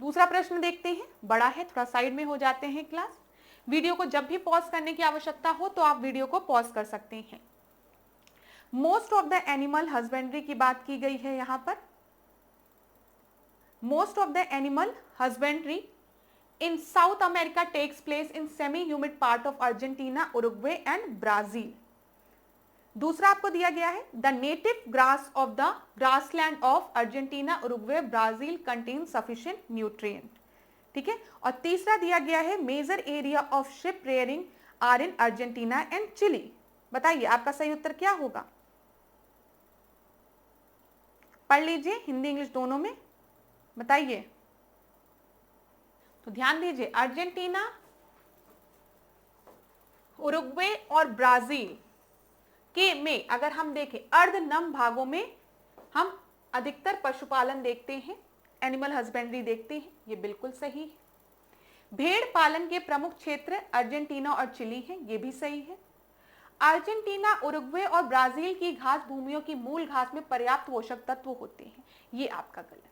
दूसरा प्रश्न देखते हैं, बड़ा है, थोड़ा साइड में हो जाते हैं क्लास। वीडियो को जब भी पॉज करने की आवश्यकता हो तो आप वीडियो को पॉज कर सकते हैं। Most of the animal husbandry की बात की गई है यहां पर। Most of the animal husbandry in South America takes place in semi humid part of Argentina, Uruguay and Brazil. दूसरा आपको दिया गया है, the native grass of the grassland of Argentina, Uruguay, Brazil contain sufficient nutrient, ठीक है। और तीसरा दिया गया है, major area of sheep rearing are in Argentina and chilli. बताइए आपका सही उत्तर क्या होगा? पढ़ लीजिए हिंदी इंग्लिश दोनों में, बताइए। तो ध्यान दीजिए, अर्जेंटीना, उरुग्वे और ब्राजील के में अगर हम देखें अर्धनम भागों में हम अधिकतर पशुपालन देखते हैं, एनिमल हस्बेंड्री देखते हैं, ये बिल्कुल सही है। भेड़ पालन के प्रमुख क्षेत्र अर्जेंटीना और चिली हैं, ये भी सही है। अर्जेंटीना, उरुग्वे और ब्राजील की घास भूमियों की मूल घास में पर्याप्त पोषक तत्व होते हैं, ये आपका गलत है।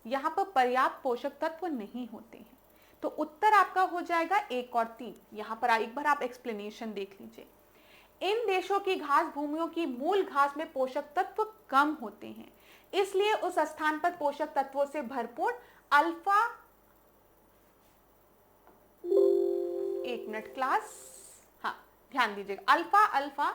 यहाँ पर पर्याप्त पोषक तत्व नहीं होते हैं, तो उत्तर आपका हो जाएगा 1 और 3। यहाँ पर एक बार आप एक्सप्लेनेशन देख लीजिए। इन देशों की घास भूमियों की मूल घास में पोषक तत्व कम होते हैं, इसलिए उस स्थान पर पोषक तत्वों से भरपूर अल्फा, 1 मिनट क्लास, हाँ ध्यान दीजिएगा, अल्फा अल्फा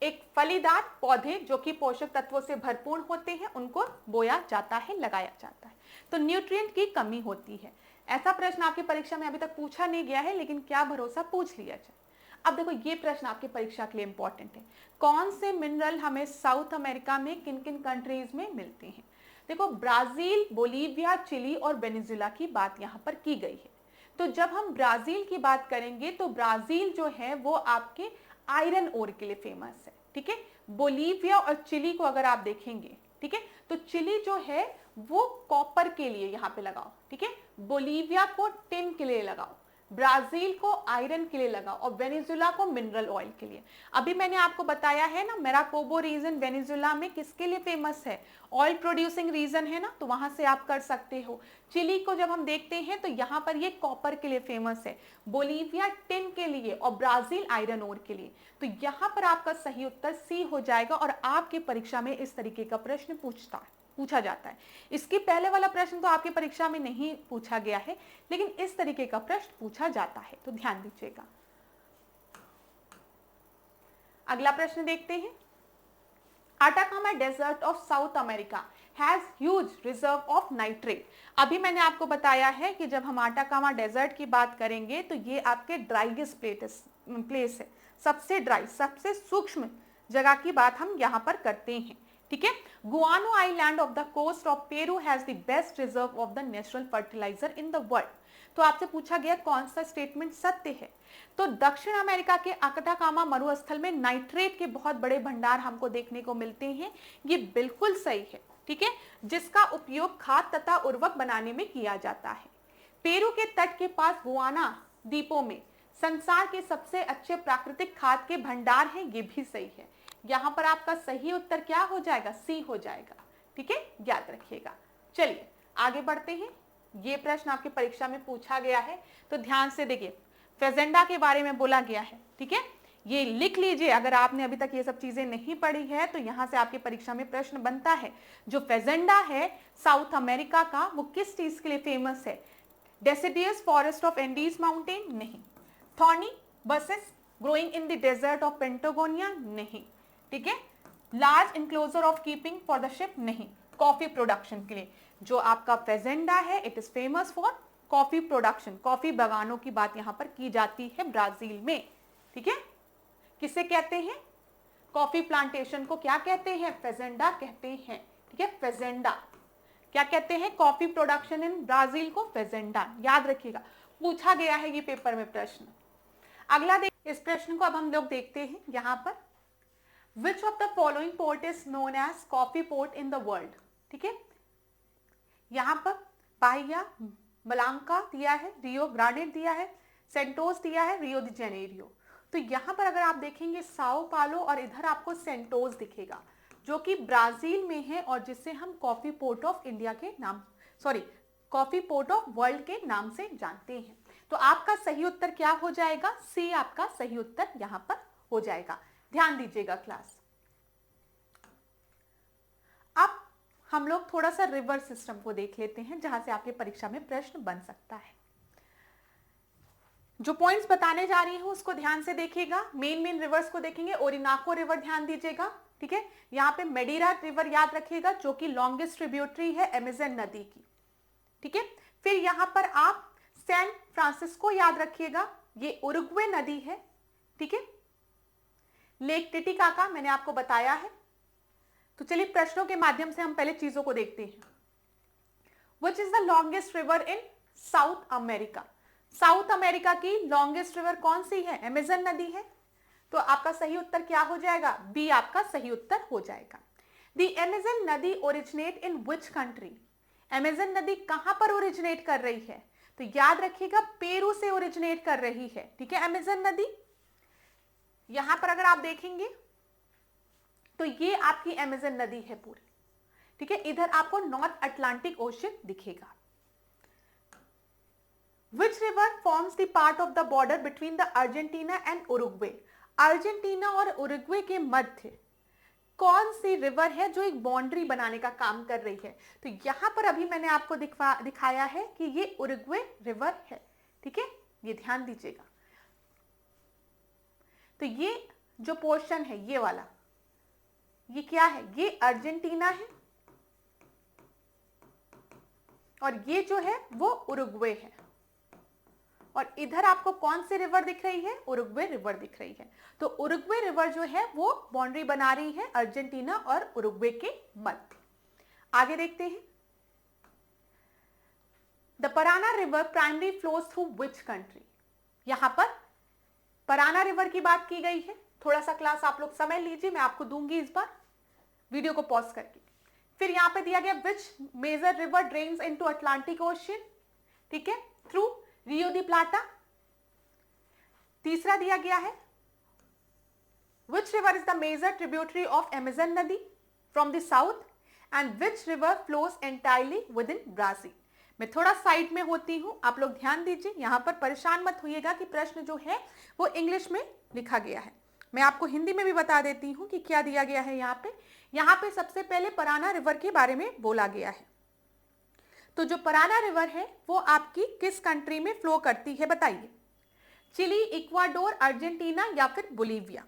एक फलीदार पौधे जो कि पोषक तत्वों से भरपूर होते हैं, उनको बोया जाता है, लगाया जाता है। तो न्यूट्रिएंट की कमी होती है। ऐसा प्रश्न आपकी परीक्षा में अभी तक पूछा नहीं गया है, लेकिन क्या भरोसा पूछ लिया जाए। अब देखो ये प्रश्न आपके परीक्षा के लिए इंपॉर्टेंट है, कौन से मिनरल हमें साउथ अमेरिका में किन किन कंट्रीज में मिलते हैं। देखो ब्राजील, बोलीविया, चिली और वेनेजुएला की बात यहाँ पर की गई है। तो जब हम ब्राजील की बात करेंगे तो ब्राजील जो है वो आपके आयरन ओर के लिए फेमस है, ठीक है। बोलीविया और चिली को अगर आप देखेंगे, ठीक है, तो चिली जो है वो कॉपर के लिए यहाँ पे लगाओ, ठीक है, बोलीविया को टिन के लिए लगाओ, ब्राजील को आयरन के लिए लगाओ और वेनेजुएला को मिनरल ऑयल के लिए। अभी मैंने आपको बताया है ना, मेराकोबो रीजन वेनेजुएला में किसके लिए फेमस है, ऑयल प्रोड्यूसिंग रीजन है ना, तो वहां से आप कर सकते हो। चिली को जब हम देखते हैं तो यहाँ पर ये कॉपर के लिए फेमस है, बोलीविया टिन के लिए और ब्राजील आयरन ओर के लिए। तो यहाँ पर आपका सही उत्तर सी हो जाएगा और आपकी परीक्षा में इस तरीके का प्रश्न पूछा जाता है। इसके पहले वाला प्रश्न तो आपकी परीक्षा में नहीं पूछा गया है, लेकिन इस तरीके का प्रश्न पूछा जाता है, तो ध्यान दीजिएगा। अगला प्रश्न देखते हैं। Atacama desert of South America has huge reserve of nitrate. अभी मैंने आपको बताया है कि जब हम आटाकामा डेजर्ट की बात करेंगे तो ये आपके ड्राइएस्ट प्लेस है, सबसे ड्राई, सबसे सूक्ष्म जगह की बात हम यहाँ पर करते हैं, ठीक है। Guano island of the coast of Peru has the best reserve of the natural fertiliser in the world. तो आपसे पूछा गया कौन सा स्टेटमेंट सत्य है। तो दक्षिण अमेरिका के आटाकामा मरुस्थल में नाइट्रेट के बहुत बड़े भंडार हमको देखने को मिलते हैं, ये बिल्कुल सही है, ठीक है, जिसका उपयोग खाद तथा उर्वरक बनाने में किया जाता है। पेरू के तट के पास गुआना द्वीपों में संसार के सबसे अच्छे प्राकृतिक खाद के भंडार हैं, ये भी सही है। यहाँ पर आपका सही उत्तर क्या हो जाएगा, सी हो जाएगा, ठीक है, याद रखिएगा। चलिए आगे बढ़ते हैं। ये प्रश्न आपकी परीक्षा में पूछा गया है, तो ध्यान से देखिए, फेजेंडा के बारे में बोला गया है, ठीक है, ये लिख लीजिए। अगर आपने अभी तक ये सब चीजें नहीं पढ़ी है तो यहाँ से आपकी परीक्षा में प्रश्न बनता है। जो फेजेंडा है साउथ अमेरिका का, वो किस चीज के लिए फेमस है, deciduous forest of Andes mountain, नहीं। Thorny bushes growing in the desert of Patagonia, नहीं, ठीक है। Large enclosure of keeping for the sheep, नहीं। कॉफी प्रोडक्शन के लिए जो आपका फेजेंडा है, it is famous for coffee production, coffee बागानों की बात यहाँ पर की जाती है ब्राजील में, ठीक है। किसे कहते हैं, कॉफी प्लांटेशन को क्या कहते हैं, फेजेंडा कहते हैं, ठीक है। फेजेंडा क्या कहते हैं, कॉफी प्रोडक्शन इन ब्राजील को फेजेंडा, याद रखिएगा, पूछा गया है ये पेपर में प्रश्न। अगला इस प्रश्न को अब हम लोग देखते हैं यहाँ पर। Which of the following port is known as coffee port in the world, ठीक है। यहाँ पर बाहिया, मलांका दिया है, रियो ग्रांडे दिया है, सेंटोस दिया है, रियो दी जेनेरियो। तो यहाँ पर अगर आप देखेंगे साओ पालो और इधर आपको सेंटोस दिखेगा, जो कि ब्राजील में है और जिसे हम कॉफी पोर्ट ऑफ इंडिया के नाम, कॉफी पोर्ट ऑफ वर्ल्ड के नाम से जानते हैं। तो आपका सही उत्तर क्या हो जाएगा, सी आपका सही उत्तर यहाँ पर हो जाएगा। ध्यान दीजिएगा क्लास। अब हम लोग थोड़ा सा रिवर सिस्टम को देख लेते हैं, जहां से आपके परीक्षा में प्रश्न बन सकता है। जो पॉइंट्स बताने जा रही हूं उसको ध्यान से देखिएगा। मेन रिवर्स को देखेंगे। ओरिनाको रिवर ध्यान दीजिएगा, ठीक है। यहाँ पे मेडीरा रिवर याद रखिएगा, जो कि लॉन्गेस्ट ट्रिब्यूटरी है अमेज़न नदी की, ठीक है। फिर यहाँ पर आप सैन फ्रांसिस्को याद रखिएगा, ये उरुग्वे नदी है, ठीक है। लेक टिटिकाका मैंने आपको बताया है। तो चलिए प्रश्नों के माध्यम से हम पहले चीजों को देखते हैं। Which is the longest river in south America? South America की लॉन्गेस्ट रिवर कौन सी है, अमेज़न नदी है। तो आपका सही उत्तर क्या हो जाएगा, बी आपका सही उत्तर हो जाएगा। दी अमेज़न नदी originate in which country? Amazon नदी कहां पर ओरिजिनेट कर रही है, तो याद रखिएगा पेरू से ओरिजिनेट कर रही है, ठीक है। अमेज़न नदी यहां पर अगर आप देखेंगे तो ये आपकी अमेज़न नदी है पूरी, ठीक है। इधर आपको नॉर्थ अटलांटिक ओशन दिखेगा। Which river forms the part of the border between the Argentina and Uruguay? Argentina और उरुग्वे के मध्य कौन सी रिवर है जो एक बाउंड्री बनाने का काम कर रही है? तो यहां पर अभी मैंने आपको दिखाया है कि ये उरुग्वे रिवर है, ठीक है, ये ध्यान दीजिएगा। तो ये जो पोर्शन है ये वाला, ये क्या है, ये अर्जेंटीना है और ये जो है वो उरुग्वे है, और इधर आपको कौन सी रिवर दिख रही है? उरुग्वे रिवर दिख रही है। तो उरुग्वे रिवर जो है वो बाउंड्री बना रही है अर्जेंटीना और उरुग्वे के मध्य। आगे देखते हैं। The Parana river primary flows through which country? यहां पर पराना रिवर की बात की गई है। थोड़ा सा क्लास आप लोग समझ लीजिए, मैं आपको दूंगी इस बार वीडियो को पॉज करके। फिर यहां पे दिया गया which major river drains into Atlantic Ocean, ठीक है, थ्रू रियो दी प्लाटा। तीसरा दिया गया है which river is the major tributary of Amazon नदी from the south and which river flows entirely within Brazil. मैं थोड़ा साइड में होती हूं, आप लोग ध्यान दीजिए, यहां पर परेशान मत होइएगा कि प्रश्न जो है वो इंग्लिश में लिखा गया है। मैं आपको हिंदी में भी बता देती हूं कि क्या दिया गया है। यहाँ पे सबसे पहले पराना रिवर के बारे में बोला गया है। तो जो पराना रिवर है वो आपकी किस कंट्री में फ्लो करती है बताइए? चिली, इक्वाडोर, अर्जेंटीना या फिर बोलीविया।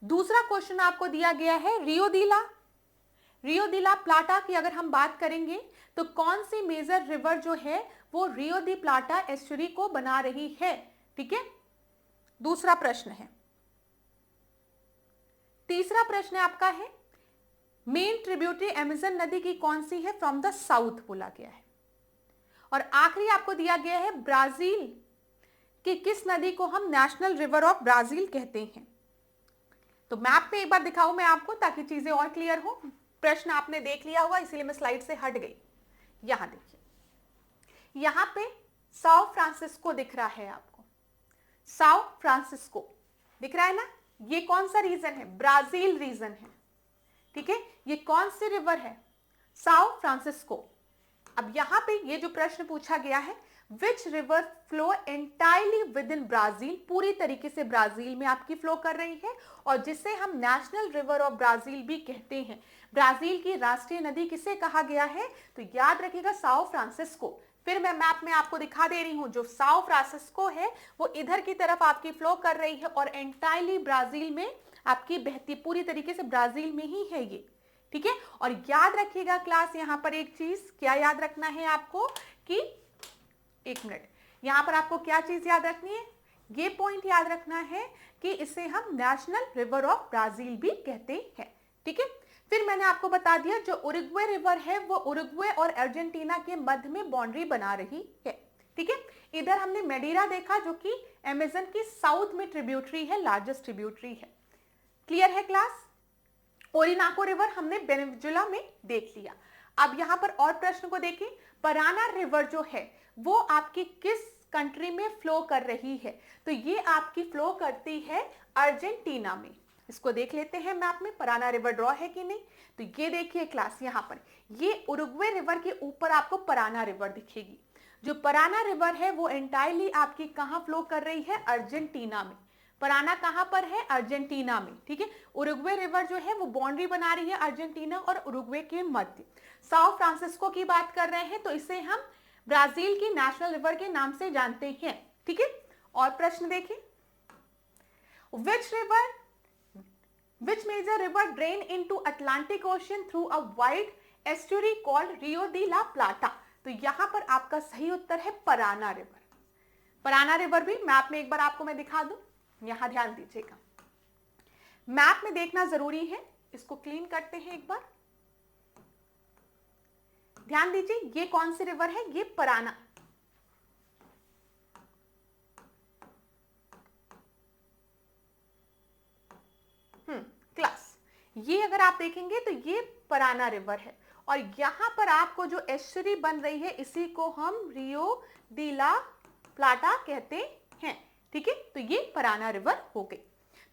दूसरा क्वेश्चन आपको दिया गया है रियो दी ला प्लाटा की अगर हम बात करेंगे तो कौन सी मेजर रिवर जो है वो रियो दी प्लाटा एस्चुरी को बना रही है, ठीक है, दूसरा प्रश्न है। तीसरा प्रश्न आपका है मेन ट्रिब्यूटरी अमेजन नदी की कौन सी है? फ्रॉम द साउथ बोला गया है। और आखिरी आपको दिया गया है ब्राजील की किस नदी को हम नेशनल रिवर ऑफ ब्राजील कहते हैं। तो मैप पे एक बार दिखाऊं मैं आपको ताकि चीजें और क्लियर हो। प्रश्न आपने देख लिया होगा इसीलिए मैं स्लाइड से हट गई। यहां देखिए, यहां पे साओ फ्रांसिस्को दिख रहा है आपको, साओ फ्रांसिस्को दिख रहा है ना। ये कौन सा रीजन है? ब्राजील रीजन है, ठीक है। ये कौन सी रिवर है? Sao Francisco. अब यहां पे ये जो प्रश्न पूछा गया है which river flow entirely within Brazil, पूरी तरीके से ब्राजील में आपकी फ्लो कर रही है और जिसे हम नेशनल रिवर ऑफ ब्राजील भी कहते हैं। ब्राजील की राष्ट्रीय नदी किसे कहा गया है? तो याद रखिएगा साओ फ्रांसिस्को। फिर मैं मैप में आपको दिखा दे रही हूं, जो साओ फ्रांसिस्को है वो इधर की तरफ आपकी फ्लो कर रही है और एंटायरली ब्राजील में आपकी बहती, पूरी तरीके से ब्राजील में ही है ये, ठीक है। और याद रखिएगा क्लास, यहां पर एक चीज क्या याद रखना है आपको कि एक मिनट, यहां पर आपको क्या चीज याद रखनी है? ये पॉइंट याद रखना है कि इसे हम नेशनल रिवर ऑफ ब्राजील भी कहते हैं, ठीक है। फिर मैंने आपको बता दिया जो उरुग्वे रिवर है वो उरुग्वे और अर्जेंटीना के मध्य में बाउंड्री बना रही है, ठीक है। इधर हमने मेडीरा देखा जो कि अमेजन की साउथ में ट्रिब्यूटरी है, लार्जेस्ट ट्रिब्यूटरी है। क्लियर है क्लास? ओरिनाको रिवर हमने वेनेजुएला में देख लिया। अब यहां पर और प्रश्न को देखें, पराना रिवर जो है वो आपकी किस कंट्री में फ्लो कर रही है? तो ये आपकी फ्लो करती है अर्जेंटीना में। इसको देख लेते हैं मैप में, पराना रिवर ड्रॉ है कि नहीं। तो ये देखिए क्लास, यहां पर ये उरुग्वे रिवर के ऊपर आपको पराना रिवर दिखेगी। जो पराना रिवर है वो एंटायरली आपकी कहां फ्लो कर रही है? अर्जेंटीना में। पराना कहां पर है? अर्जेंटीना में, ठीक है। उरुग्वे रिवर जो है वो बाउंड्री बना रही है अर्जेंटीना और उरुग्वे के मध्य। साओ फ्रांसिस्को की बात कर रहे हैं तो इसे हम ब्राजील की नेशनल रिवर के नाम से जानते हैं, ठीक है। और प्रश्न देखें, which major river drain into Atlantic Ocean through a wide estuary called Rio de la Plata? तो यहां पर आपका सही उत्तर है पराना रिवर। पराना रिवर भी मैप में एक बार आपको मैं दिखा दूं, यहां ध्यान दीजिएगा, मैप में देखना जरूरी है। इसको क्लीन करते हैं एक बार, ध्यान दीजिए। ये कौन सी रिवर है? ये पराना। क्लास, ये अगर आप देखेंगे तो ये पराना रिवर है और यहां पर आपको जो एस्चुरी बन रही है इसी को हम रियो दी ला प्लाटा कहते हैं, ठीक है। तो ये पराना रिवर हो गई।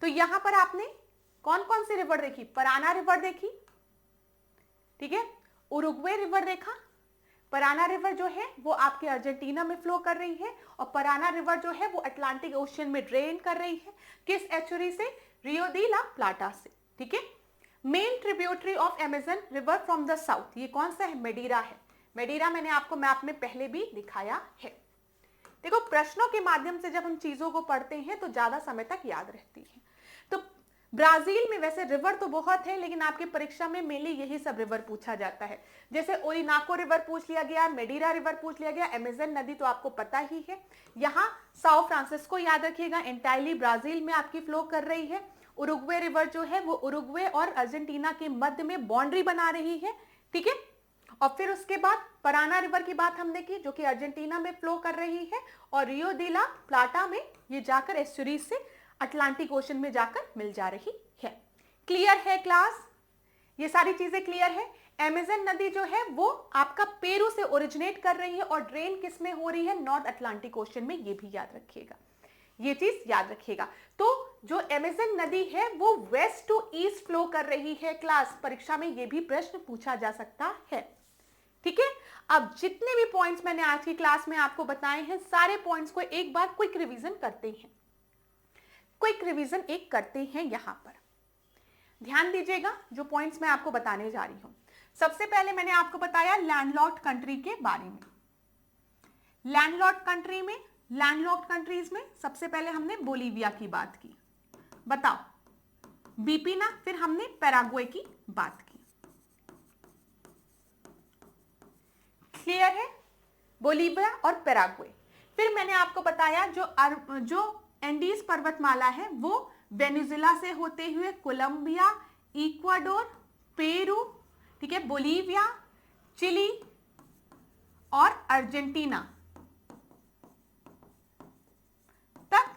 तो यहां पर आपने कौन कौन सी रिवर देखी? पराना रिवर देखी, ठीक है, उरुग्वे रिवर देखा। पराना रिवर जो है वो आपके अर्जेंटीना में फ्लो कर रही है और पराना रिवर जो है वो अटलांटिक ओशियन में ड्रेन कर रही है। किस एस्चुरी से? रियो दी ला प्लाटा से, ठीक है। Main tributary of Amazon river from the south, ये कौन सा है? मेडीरा है। मेडीरा मैंने आपको मैप में पहले भी दिखाया है। देखो, प्रश्नों के माध्यम से जब हम चीजों को पढ़ते हैं तो ज्यादा समय तक याद रहती है। तो ब्राजील में वैसे रिवर तो बहुत है, लेकिन आपकी परीक्षा में मेनली यही सब रिवर पूछा जाता है। जैसे ओरिनाको रिवर पूछ लिया गया, मेडीरा रिवर पूछ लिया गया, अमेजन नदी तो आपको पता ही है। यहाँ साओ फ्रांसिस्को याद रखिएगा, एंटायरली ब्राजील में आपकी फ्लो कर रही है। उरुग्वे रिवर जो है वो उरुग्वे और अर्जेंटीना के मध्य में बाउंड्री बना रही है, ठीक है। और फिर उसके बाद पराना रिवर की बात हमने की, जो कि अर्जेंटीना में फ्लो कर रही है, और रियो डी ला प्लाटा में ये जाकर एस्चुरीज से अटलांटिक ओशन में जाकर मिल जा रही है। क्लियर है क्लास? ये सारी चीजें क्लियर है। अमेजन नदी जो है वो आपका पेरू से ओरिजिनेट कर रही है और ड्रेन किस में हो रही है? नॉर्थ अटलांटिक ओशन में। ये भी याद रखिएगा, ये चीज याद रखिएगा। तो जो अमेजन नदी है वो वेस्ट टू ईस्ट फ्लो कर रही है क्लास। परीक्षा में ये भी प्रश्न पूछा जा सकता है, ठीक है। अब जितने भी पॉइंट्स मैंने आज की क्लास में आपको बताए हैं, सारे पॉइंट्स को एक बार क्विक रिवीजन करते हैं। क्विक रिवीजन एक करते हैं। यहां पर ध्यान दीजिएगा जो पॉइंट्स मैं आपको बताने जा रही हूं। सबसे पहले मैंने आपको बताया लैंडलॉक्ड कंट्री के बारे में। लैंडलॉक्ड कंट्री में, लैंडलॉक्ड कंट्रीज में सबसे पहले हमने बोलीविया की बात की, बताओ बीपी ना, फिर हमने पैराग्वे की बात की। क्लियर है? बोलीविया और पैराग्वे। फिर मैंने आपको बताया जो एंडीज पर्वतमाला है वो वेनेजुएला से होते हुए कोलंबिया, इक्वाडोर, पेरू, ठीक है, बोलीविया, चिली और अर्जेंटीना तक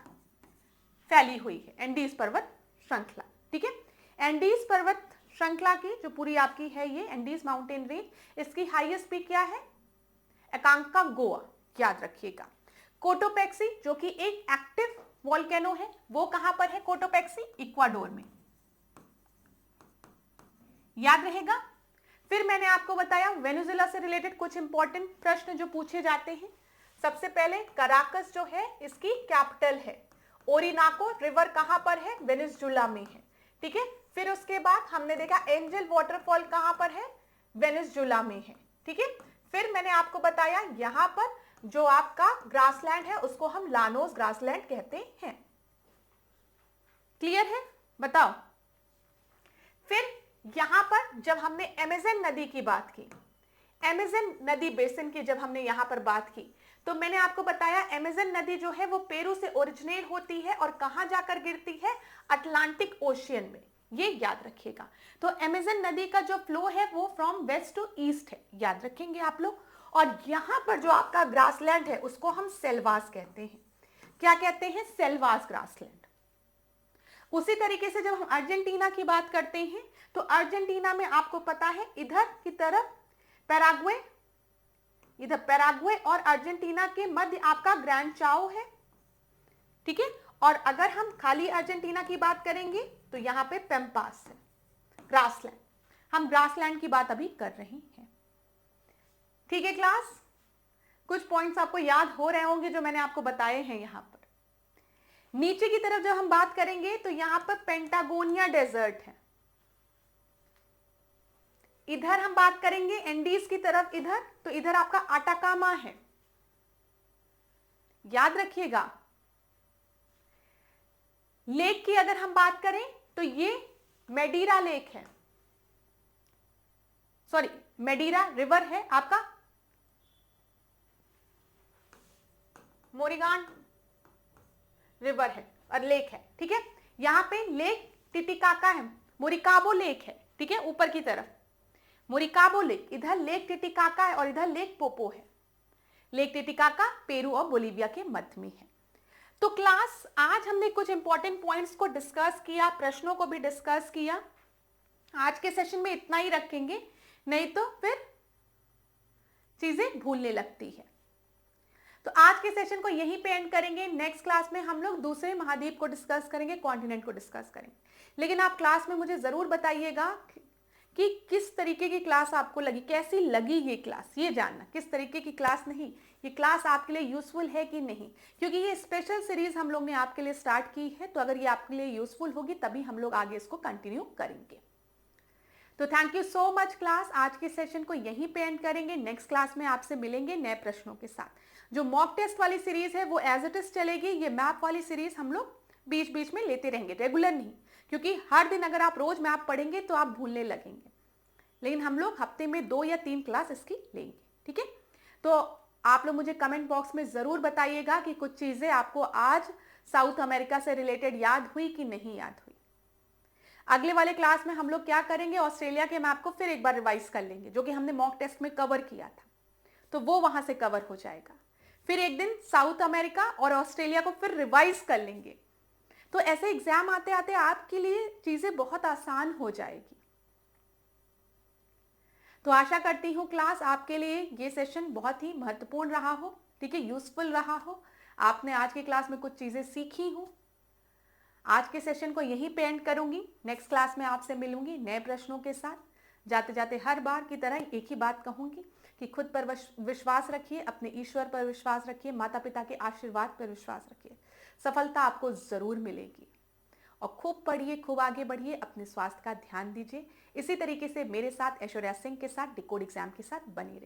फैली हुई है एंडीज पर्वत श्रृंखला, ठीक है। एंडीज पर्वत श्रृंखला की जो पूरी आपकी है ये एंडीज माउंटेन रेंज, इसकी हाईएस्ट पीक क्या है? एकांकागुआ, याद रखिएगा। कोटोपेक्सी जो कि एक एक्टिव वोल्केनो है, वो कहां पर है? कोटोपेक्सी इक्वाडोर में, याद रहेगा। फिर मैंने आपको बताया वेनेजुएला से रिलेटेड कुछ इंपॉर्टेंट प्रश्न जो पूछे जाते हैं। सबसे पहले कराकस जो है इसकी कैपिटल है। ओरिनाको रिवर कहां पर है? वेनेजुएला में है, ठीक है। फिर उसके बाद हमने देखा एंजल वाटरफॉल कहां पर है? वेनेजुएला में है, ठीक है। फिर मैंने आपको बताया यहां पर जो आपका ग्रासलैंड है उसको हम लानोस ग्रासलैंड कहते हैं। क्लियर है? बताओ। फिर यहां पर जब हमने अमेजन नदी की बात की, अमेजन नदी बेसिन की जब हमने यहां पर बात की, तो मैंने आपको बताया अमेजन नदी जो है वो पेरू से ओरिजिनेट होती है और कहां जाकर गिरती है? अटलांटिक ओशियन में। ये याद रखिएगा। तो अमेजन नदी का जो फ्लो है वो फ्रॉम वेस्ट टू ईस्ट है, याद रखेंगे आप लोग। और यहां पर जो आपका ग्रासलैंड है उसको हम सेल्वास कहते हैं। क्या कहते हैं? Selvas grassland. उसी तरीके से जब हम अर्जेंटीना की बात करते हैं तो अर्जेंटीना में आपको पता है इधर की तरफ पैराग्वे, इधर पैराग्वे और अर्जेंटीना के मध्य आपका ग्रैंड चाओ है, ठीक है। और अगर हम खाली अर्जेंटीना की बात करेंगे तो यहां पे पेम्पास है, ग्रासलैंड। हम ग्रासलैंड की बात अभी कर रहे हैं, ठीक है क्लास। कुछ पॉइंट्स आपको याद हो रहे होंगे जो मैंने आपको बताए हैं। यहां पर नीचे की तरफ जब हम बात करेंगे तो यहां पर पेंटागोनिया डेजर्ट है। इधर हम बात करेंगे एंडीज की तरफ, इधर तो इधर आपका आटाकामा है, याद रखिएगा। लेक की अगर हम बात करें तो ये मेडीरा लेक है, सॉरी मेडीरा रिवर है आपका, मोरिगान रिवर है और लेक है, ठीक है। यहां पे लेक टिटिकाका है, मोरिकाबो लेक है, ठीक है, ऊपर की तरफ मोरिकाबो लेक, इधर लेक टिटिकाका है और इधर लेक पोपो है। लेक टिटिकाका पेरू और बोलीविया के मध्य में है। तो क्लास आज हमने कुछ इंपॉर्टेंट पॉइंट्स को डिस्कस किया, प्रश्नों को भी डिस्कस किया। आज के सेशन में इतना ही रखेंगे, नहीं तो फिर चीजें भूलने लगती है। तो आज के सेशन को यहीं पे एंड करेंगे। नेक्स्ट क्लास में हम लोग दूसरे महाद्वीप को डिस्कस करेंगे, कॉन्टिनेंट को डिस्कस करेंगे। लेकिन आप क्लास में मुझे जरूर बताइएगा कि किस तरीके की क्लास आपको लगी, कैसी लगी ये क्लास, ये जानना। किस तरीके की क्लास नहीं, ये क्लास आपके लिए यूजफुल है कि नहीं, क्योंकि ये स्पेशल सीरीज हम लोग ने आपके लिए स्टार्ट की है। तो अगर ये आपके लिए यूजफुल होगी तभी हम लोग आगे इसको कंटिन्यू करेंगे। तो thank you so much class. आज के सेशन को यहीं पे एंड करेंगे। नेक्स्ट क्लास में आपसे मिलेंगे नए प्रश्नों के साथ। जो मॉक टेस्ट वाली सीरीज है वो एज इट इज चलेगी। ये मैप वाली सीरीज हम लोग बीच बीच में लेते रहेंगे, रेगुलर नहीं, क्योंकि हर दिन अगर आप रोज मैप पढ़ेंगे तो आप भूलने लगेंगे, लेकिन हम लोग हफ्ते में 2 या 3 क्लास इसकी लेंगे, ठीक है। तो आप लोग मुझे कमेंट बॉक्स में जरूर बताइएगा कि कुछ चीजें आपको आज साउथ अमेरिका से रिलेटेड याद हुई कि नहीं याद हुई। अगले वाले क्लास में हम लोग क्या करेंगे, ऑस्ट्रेलिया के मैप को फिर एक बार रिवाइज कर लेंगे, जो कि हमने मॉक टेस्ट में कवर किया था, तो वो वहां से कवर हो जाएगा। फिर एक दिन साउथ अमेरिका और ऑस्ट्रेलिया को फिर रिवाइज कर लेंगे। तो ऐसे एग्जाम आते आते आपके लिए चीजें बहुत आसान हो जाएगी। तो आशा करती हूँ क्लास आपके लिए ये सेशन बहुत ही महत्वपूर्ण रहा हो, ठीक है, यूजफुल रहा हो। आपने आज की क्लास में कुछ चीजें सीखी हो। आज के सेशन को यहीं पे एंड करूंगी। नेक्स्ट क्लास में आपसे मिलूंगी नए प्रश्नों के साथ। जाते जाते हर बार की तरह एक ही बात कहूंगी कि खुद पर विश्वास रखिए, अपने ईश्वर पर विश्वास रखिए, माता पिता के आशीर्वाद पर विश्वास रखिए। सफलता आपको जरूर मिलेगी। और खूब पढ़िए, खूब आगे बढ़िए, अपने स्वास्थ्य का ध्यान दीजिए। इसी तरीके से मेरे साथ ऐश्वर्या सिंह के साथ डिकोड एग्जाम के साथ बनी रहिए।